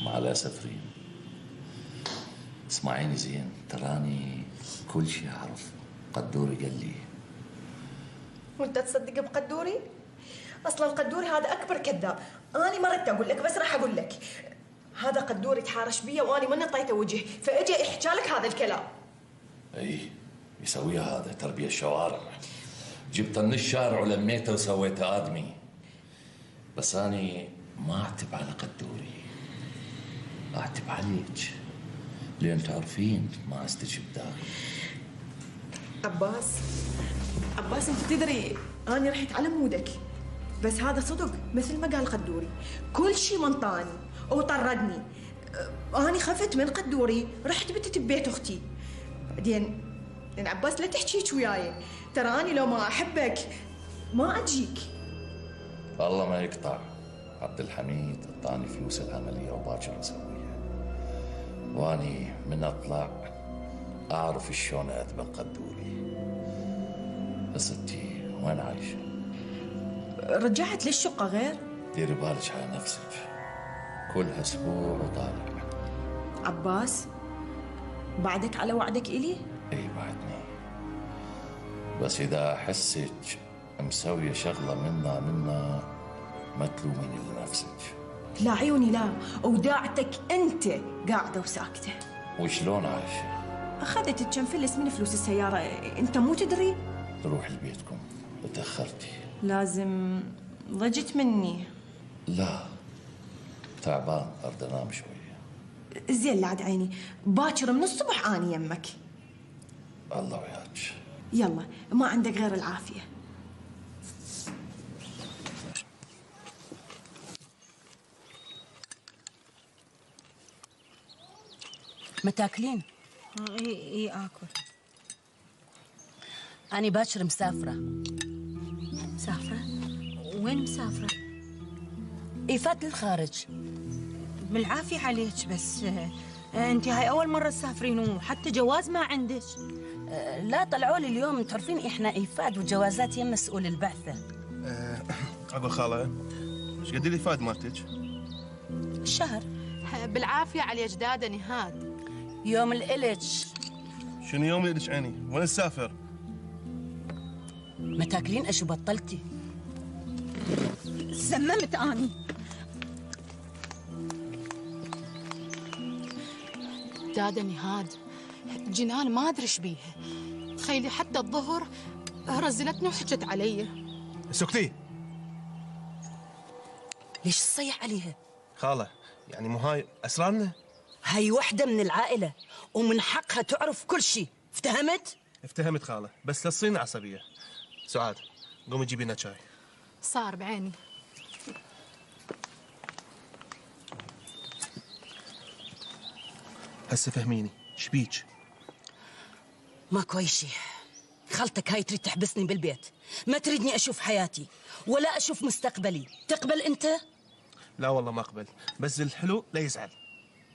مع الأسف ريم. اسمعيني زين، تراني كل شيء أعرف. قدوري قال لي. وانت تصدق بقدوري؟ اصلا القدوري هذا اكبر كذاب. انا ما ردت اقول لك بس راح اقول لك. هذا قدوري تحارش بيا وانا ما نطيته وجه، فاجى يحكي لك هذا الكلام. اي يسويها هذا تربية الشوارع. جبته من الشارع ولميته وسويته آدمي. بس أنا ما أعتب على قدوري، أعتب عليك، لأن تعرفين ما أستجب داخل. عباس انت تدري انا رحت على مودك، بس هذا صدق مثل ما قال قدوري، كل شيء منطاني وطردني. انا خفت من قدوري، رحت بتت ببيت اختي. بعدين عباس لا تحكيك وياي، ترى اني لو ما احبك ما اجيك. الله ما يقطع. عبد الحميد اعطاني فلوس العملية وباكر اسويها، واني من اطلع اعرف شلون اقبل قدوري. بس انتي وين عايشة؟ رجعت للشقة غير؟ ديري بالك على نفسك، كلها اسبوع وطالع. عباس بعدك على وعدك إلي؟ اي بعدني، بس اذا احسك مسوية شغلة منا ما تلوميني لنفسك. لا عيوني لا، وداعتك انت قاعدة وساكتة. وشلون عايشة؟ اخذت كم فلس من فلوس السيارة، انت مو تدري؟ روح لبيتكم، تأخرتي. لازم ضجت مني. لا تعبان، اريد انام شوية. زين لعد عيني، باكر من الصبح اني يمك. الله وياك. يلا ما عندك غير العافية. ما تاكلين؟ اي اكل. أنا باكر مسافرة. مسافرة؟ وين مسافرة؟ إيفات للخارج. بالعافية عليك، بس انت هاي أول مرة تسافرين وحتى جواز ما عندك. لا طلعوا لي اليوم، تعرفين إحنا إيفاد وجوازات يم مسؤول البعثة. أقول خالة ايش قد الإيفاد مالتك؟ الشهر. بالعافية على جدادة نهاد. يوم الإلج. شنو يوم الإلج عيني؟ وين نسافر؟ ما تاكلين أشو بطلتي؟ سممت اني. دادا نهاد جنان ما ادري ايش بيها، تخيلي حتى الظهر رزلتني وحكت علي. سكتي. ليش تصيح عليها؟ خالة يعني مو هاي أسرارنا؟ هاي وحدة من العائلة ومن حقها تعرف كل شيء، افتهمت؟ افتهمت خالة، بس لا تصيرين عصبية. سعاد قومي جيبي لنا شاي. صار بعيني. هسه فهميني، شبيك؟ ماكو أي شيء. خالتك هاي تريد تحبسني بالبيت، ما تريدني أشوف حياتي ولا أشوف مستقبلي. تقبل أنت؟ لا والله ما اقبل، بس الحلو لا يزعل.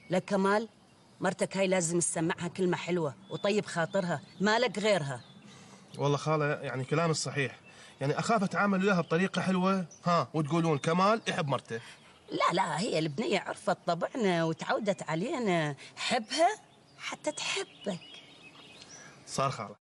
لا كمال، مرتك هاي لازم تسمعها كلمة حلوة وطيب خاطرها، مالك غيرها. والله خالة يعني كلامك صحيح، يعني اخاف اتعامل وياها بطريقة حلوة وتقولون كمال يحب مرته. لا لا، هي البنية عرفت طبعنا وتعودت علينا، حبها حتى تحبك. صار خالة.